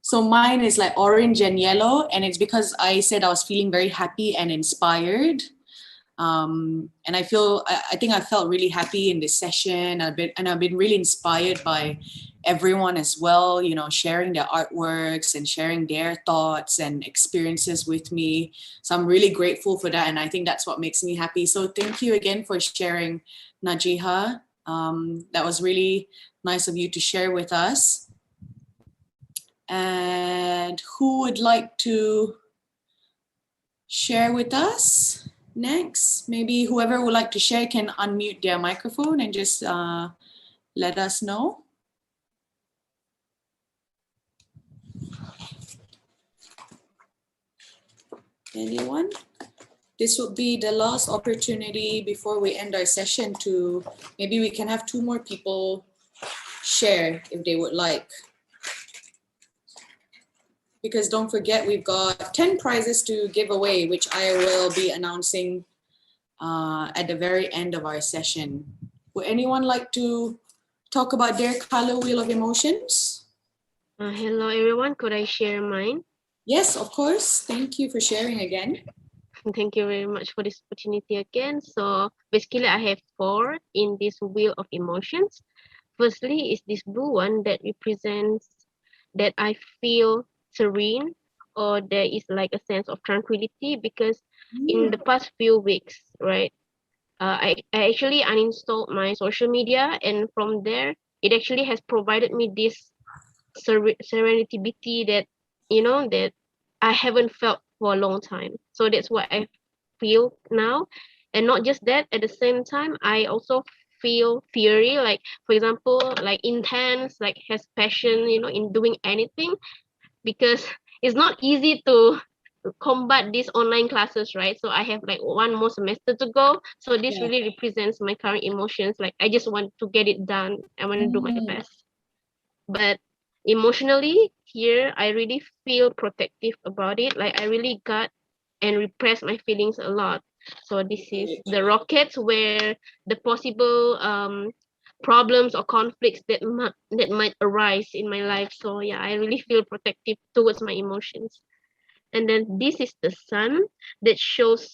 So mine is like orange and yellow, and it's because I said I was feeling very happy and inspired. And I think I felt really happy in this session. I've been really inspired by everyone as well, sharing their artworks and sharing their thoughts and experiences with me. So I'm really grateful for that. And I think that's what makes me happy. So thank you again for sharing, Najiha. That was really nice of you to share with us. And who would like to share with us next? Maybe whoever would like to share can unmute their microphone and just let us know. Anyone? This would be the last opportunity before we end our session to, maybe we can have 2 more people share if they would like. Because don't forget, we've got 10 prizes to give away, which I will be announcing at the very end of our session. Would anyone like to talk about their color wheel of emotions? Hello everyone, could I share mine? Yes, of course. Thank you for sharing again. Thank you very much for this opportunity again. So basically I have 4 in this wheel of emotions. Firstly is this blue one that represents that I feel serene, or there is like a sense of tranquility, because in the past few weeks, right, I actually uninstalled my social media, and from there it actually has provided me this serenity that, you know, that I haven't felt for a long time. So that's what I feel now. And not just that, at the same time I also feel fury, like for example, like intense, like has passion, you know, in doing anything, because it's not easy to combat these online classes, right? So I have like 1 more semester to go. So this Yeah. really represents my current emotions. Like I just want to get it done. I want to do my best. But emotionally here, I really feel protective about it. Like I really got and repress my feelings a lot. So this is the rockets, where the possible problems or conflicts that might arise in my life. So yeah, I really feel protective towards my emotions. And then this is the sun that shows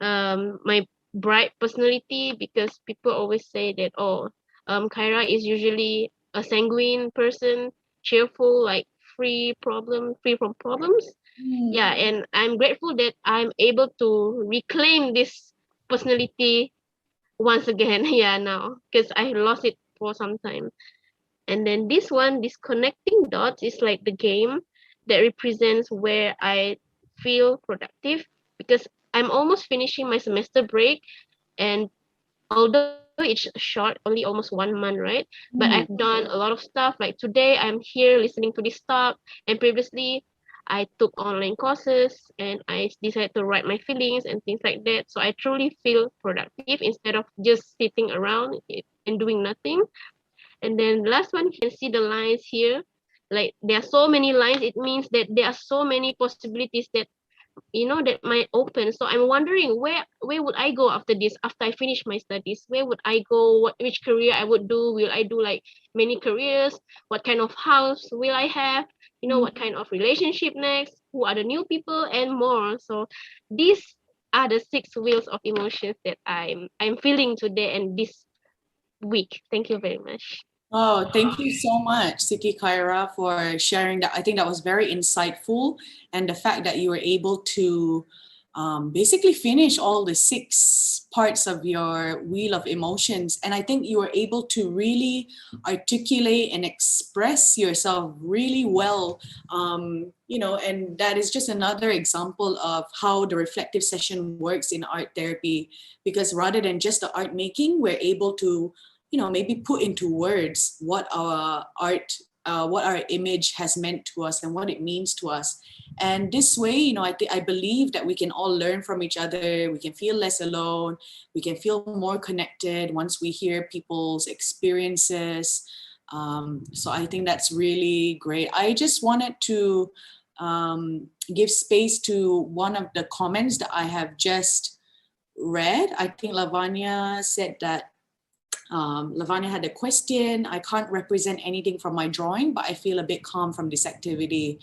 my bright personality, because people always say that, oh, Kyra is usually a sanguine person, cheerful, like free from problems. Yeah, and I'm grateful that I'm able to reclaim this personality once again. Yeah, now, because I lost it for some time. And then this one, this connecting dots, is like the game that represents where I feel productive, because I'm almost finishing my semester break. And although it's short, only almost 1 month, right? But I've done a lot of stuff. Like today, I'm here listening to this talk, and previously, I took online courses and I decided to write my feelings and things like that. So I truly feel productive instead of just sitting around and doing nothing. And then last one, you can see the lines here. Like there are so many lines, it means that there are so many possibilities that, you know, that might open. So I'm wondering, where would I go after this, after I finish my studies? Where would I go? Which career I would do? Will I do like many careers? What kind of house will I have? You know, what kind of relationship next? Who are the new people, and more? So these are the 6 wheels of emotions that I'm feeling today and this week. Thank you very much. Oh, thank you so much, Siti Kaira, for sharing that. I think that was very insightful. And the fact that you were able to basically finish all the 6 parts of your wheel of emotions. And I think you were able to really articulate and express yourself really well. You know, and that is just another example of how the reflective session works in art therapy, because rather than just the art making, we're able to, you know, maybe put into words what our art, what our image has meant to us and what it means to us. And this way, you know, I believe that we can all learn from each other. We can feel less alone. We can feel more connected once we hear people's experiences. So I think that's really great. I just wanted to give space to one of the comments that I have just read. I think Lavanya said that Lavanya had a question. I can't represent anything from my drawing, but I feel a bit calm from this activity.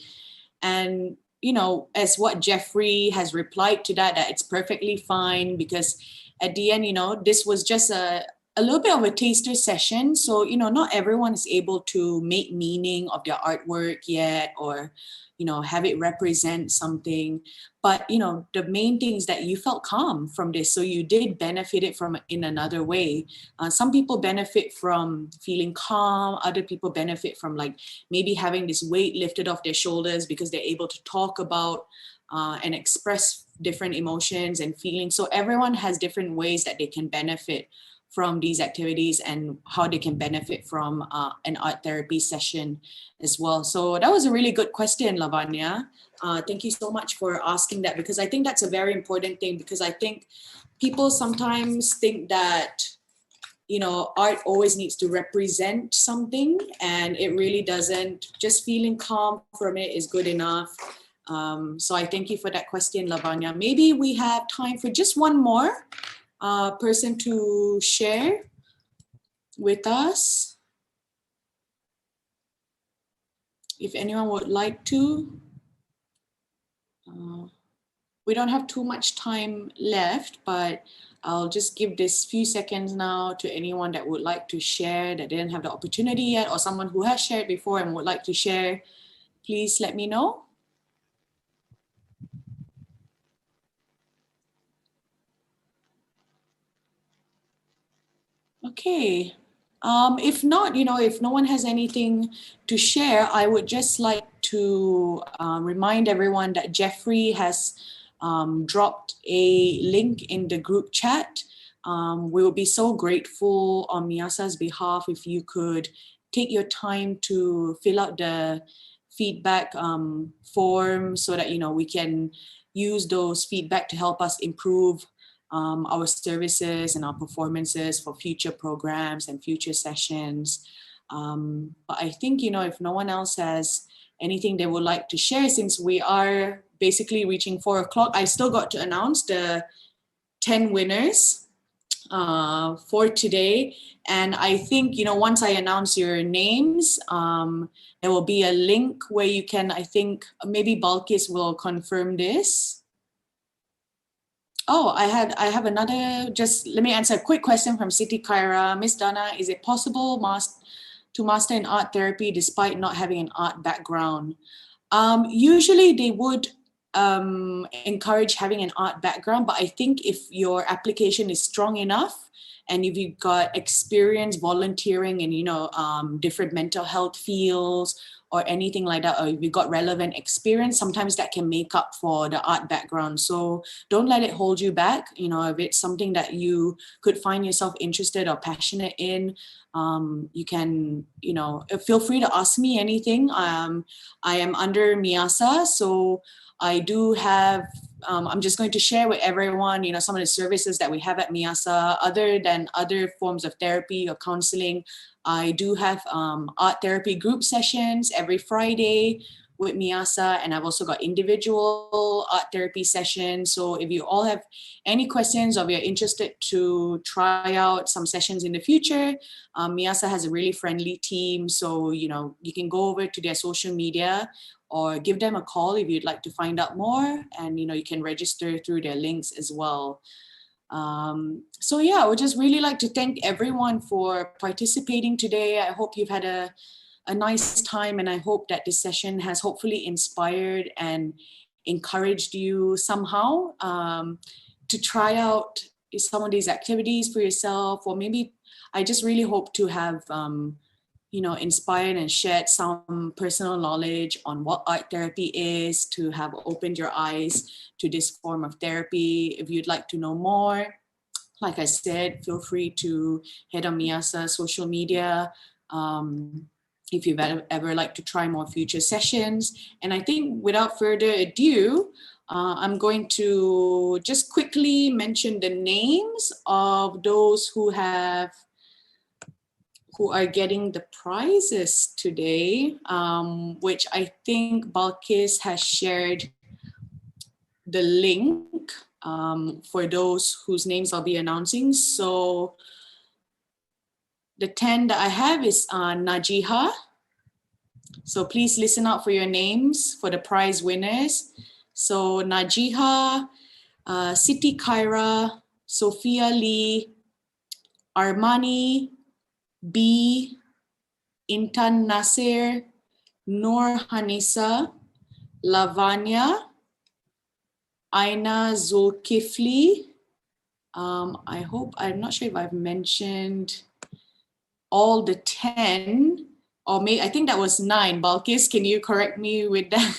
And, you know, as what Jeffrey has replied to that it's perfectly fine, because at the end, you know, this was just a little bit of a taster session. So, you know, not everyone is able to make meaning of their artwork yet, or, you know, have it represent something. But, you know, the main thing is that you felt calm from this. So you did benefit it from in another way. Some people benefit from feeling calm. Other people benefit from like maybe having this weight lifted off their shoulders because they're able to talk about and express different emotions and feelings. So everyone has different ways that they can benefit from these activities and how they can benefit from an art therapy session as well. So that was a really good question, Lavanya. Thank you so much for asking that, because I think that's a very important thing, because I think people sometimes think that, you know, art always needs to represent something, and it really doesn't. Just feeling calm from it is good enough. So I thank you for that question, Lavanya. Maybe we have time for just one more person to share with us, if anyone would like to. We don't have too much time left, but I'll just give this few seconds now to anyone that would like to share that didn't have the opportunity yet, or someone who has shared before and would like to share. Please let me know. Okay. If not, if no one has anything to share, I would just like to remind everyone that Jeffrey has dropped a link in the group chat. We will be so grateful on Miasa's behalf if you could take your time to fill out the feedback form so that we can use those feedback to help us improve our services and our performances for future programs and future sessions. But I think, if no one else has anything they would like to share, since we are basically reaching 4 o'clock, I still got to announce the 10 winners for today. And I think, once I announce your names, there will be a link where you can, I think, maybe Balkis will confirm this. Oh, I have another, just let me answer a quick question from Siti Khaira. Miss Dana, is it possible to master in art therapy despite not having an art background? Usually they would encourage having an art background, but I think if your application is strong enough and if you've got experience volunteering in, different mental health fields or anything like that, or if you've got relevant experience, sometimes that can make up for the art background. So don't let it hold you back. If it's something that you could find yourself interested or passionate in, you can, feel free to ask me anything. I am under Miasa, so I do have, I'm just going to share with everyone, some of the services that we have at Miasa. Other than other forms of therapy or counseling, I do have art therapy group sessions every Friday with Miasa, and I've also got individual art therapy sessions. So if you all have any questions or you're interested to try out some sessions in the future, Miasa has a really friendly team. So, you can go over to their social media or give them a call if you'd like to find out more, and you can register through their links as well. So yeah, I would just really like to thank everyone for participating today. I hope you've had a nice time, and I hope that this session has hopefully inspired and encouraged you somehow to try out some of these activities for yourself, or maybe I just really hope to have inspired and shared some personal knowledge on what art therapy is, to have opened your eyes to this form of therapy. If you'd like to know more, like I said, feel free to head on Miasa's social media if you've ever like to try more future sessions. And I think without further ado, I'm going to just quickly mention the names of those who are getting the prizes today, which I think Balkis has shared the link for those whose names I'll be announcing. So the 10 that I have is Najiha. So please listen out for your names for the prize winners. So Najiha, Siti Khaira, Sophia Lee, Armani, B, Intan Nasir, Noor Hanisa, Lavanya, Aina Zulkifli. I hope, I'm not sure if I've mentioned all the 10, or maybe, I think that was 9. Balkis, can you correct me with that?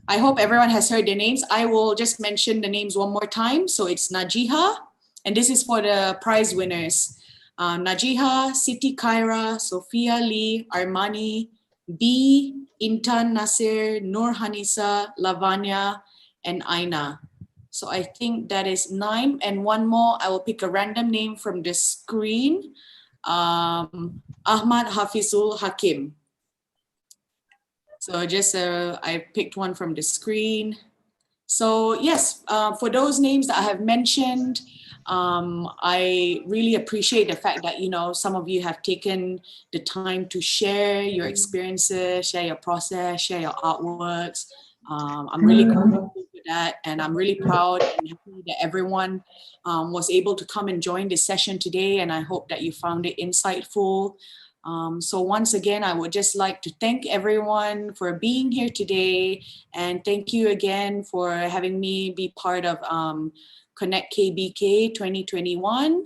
I hope everyone has heard their names. I will just mention the names one more time. So it's Najiha, and this is for the prize winners. Najiha, Siti Khaira, Sophia Lee, Armani, B, Intan Nasir, Noor Hanisa, Lavanya, and Aina. So I think that is 9. And one more, I will pick a random name from the screen. Ahmad Hafizul Hakim. So just, I picked one from the screen. So yes, for those names that I have mentioned, I really appreciate the fact that, some of you have taken the time to share your experiences, share your process, share your artworks. I'm really grateful for that, and I'm really proud and happy that everyone was able to come and join this session today, and I hope that you found it insightful. So once again, I would just like to thank everyone for being here today, and thank you again for having me be part of Connect KBK 2021.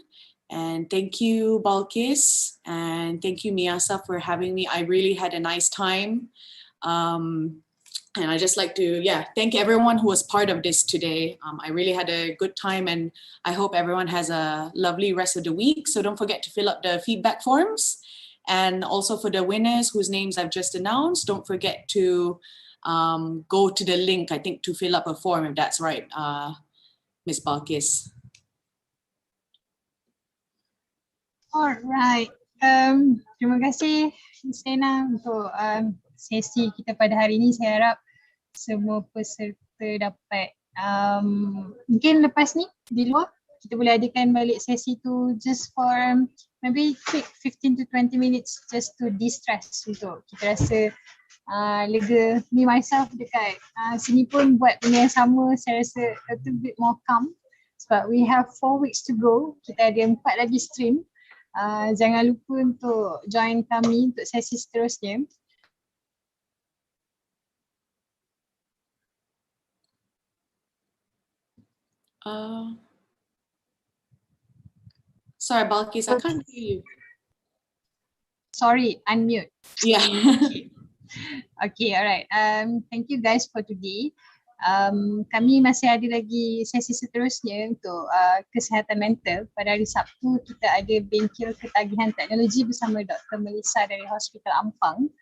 And thank you, Balkis, and thank you, Miasa, for having me. I really had a nice time. And I just like to, thank everyone who was part of this today. I really had a good time, and I hope everyone has a lovely rest of the week. So don't forget to fill up the feedback forms. And also for the winners whose names I've just announced, don't forget to go to the link, I think, to fill up a form, if that's right, Ms. Balkis. Alright. Terima kasih Sena untuk sesi kita pada hari ini. Saya harap semua peserta dapat mungkin lepas ni di luar kita boleh adakan balik sesi tu just for maybe quick 15 to 20 minutes just to de-stress untuk kita rasa lega. Me myself dekat sini pun buat benda yang sama, saya rasa a little bit more calm sebab we have 4 weeks to go. Kita ada 4 lagi stream. Jangan lupa untuk join kami untuk sesi seterusnya. Sorry, Balkis, I can't hear you. Sorry, unmute. Yeah. Okay, alright. Thank you guys for today. Kami masih ada lagi sesi seterusnya untuk kesihatan mental. Pada hari Sabtu kita ada bengkel ketagihan teknologi bersama Dr. Melissa dari Hospital Ampang.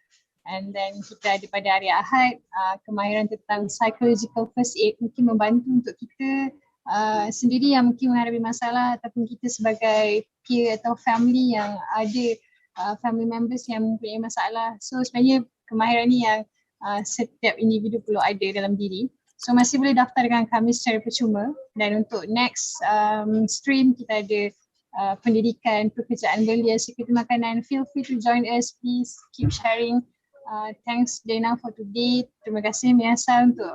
And then kita ada pada hari Ahad kemahiran tentang psychological first aid, mungkin membantu untuk kita sendiri yang mungkin menghadapi masalah ataupun kita sebagai peer atau family yang ada family members yang mempunyai masalah. So sebenarnya kemahiran ni yang setiap individu perlu ada dalam diri. So masih boleh daftar dengan kami secara percuma, dan untuk next stream kita ada pendidikan, pekerjaan belia, sekuriti makanan. Feel free to join us, please keep sharing. Thanks Dana for today. Terima kasih Miasa untuk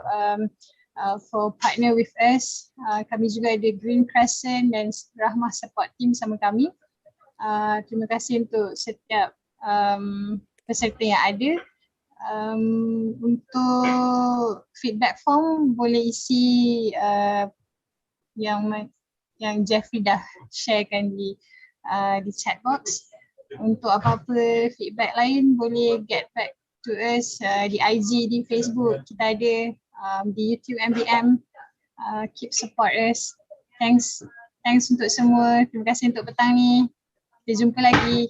for partner with us. Kami juga ada Green Crescent dan Rahmah Support Team sama kami. Terima kasih untuk setiap peserta yang ada. Untuk feedback form boleh isi yang Jeffrey dah sharekan di chat box. Untuk apa-apa feedback lain boleh get back to us di IG, di Facebook kita ada, di YouTube MBM. Keep support us. Thanks untuk semua. Terima kasih untuk petang ni. Kita jumpa lagi.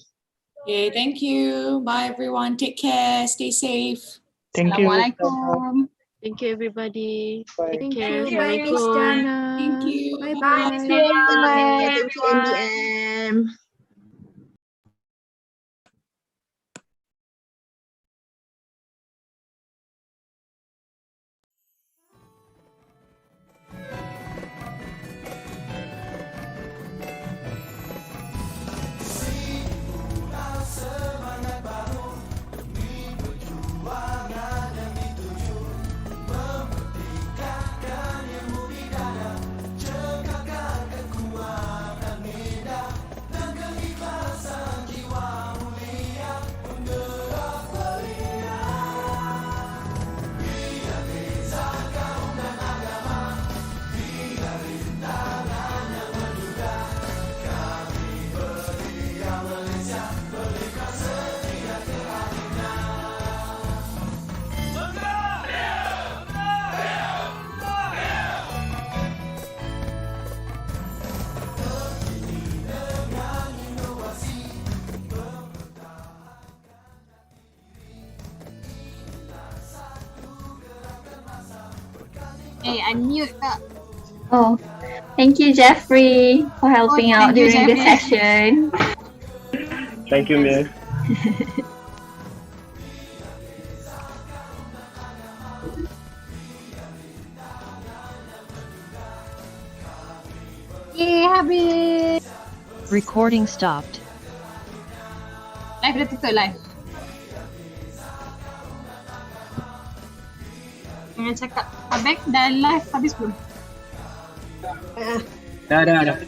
Okay, thank you. Bye everyone. Take care. Stay safe. Thank you. Assalamualaikum. Thank you everybody. Bye. Take care. Bye, Miss Assalamualaikum. Dana. Thank you. Bye-bye. Thank you, MDM. Hey, unmute tak? Oh, thank you, Jeffrey, for helping out thank you, during the Jeffrey. session. Thank you, Mia. Habis. Recording stopped. Live dah tutup live. Jangan cakap. Abang dah live habis belum? Dah tutup.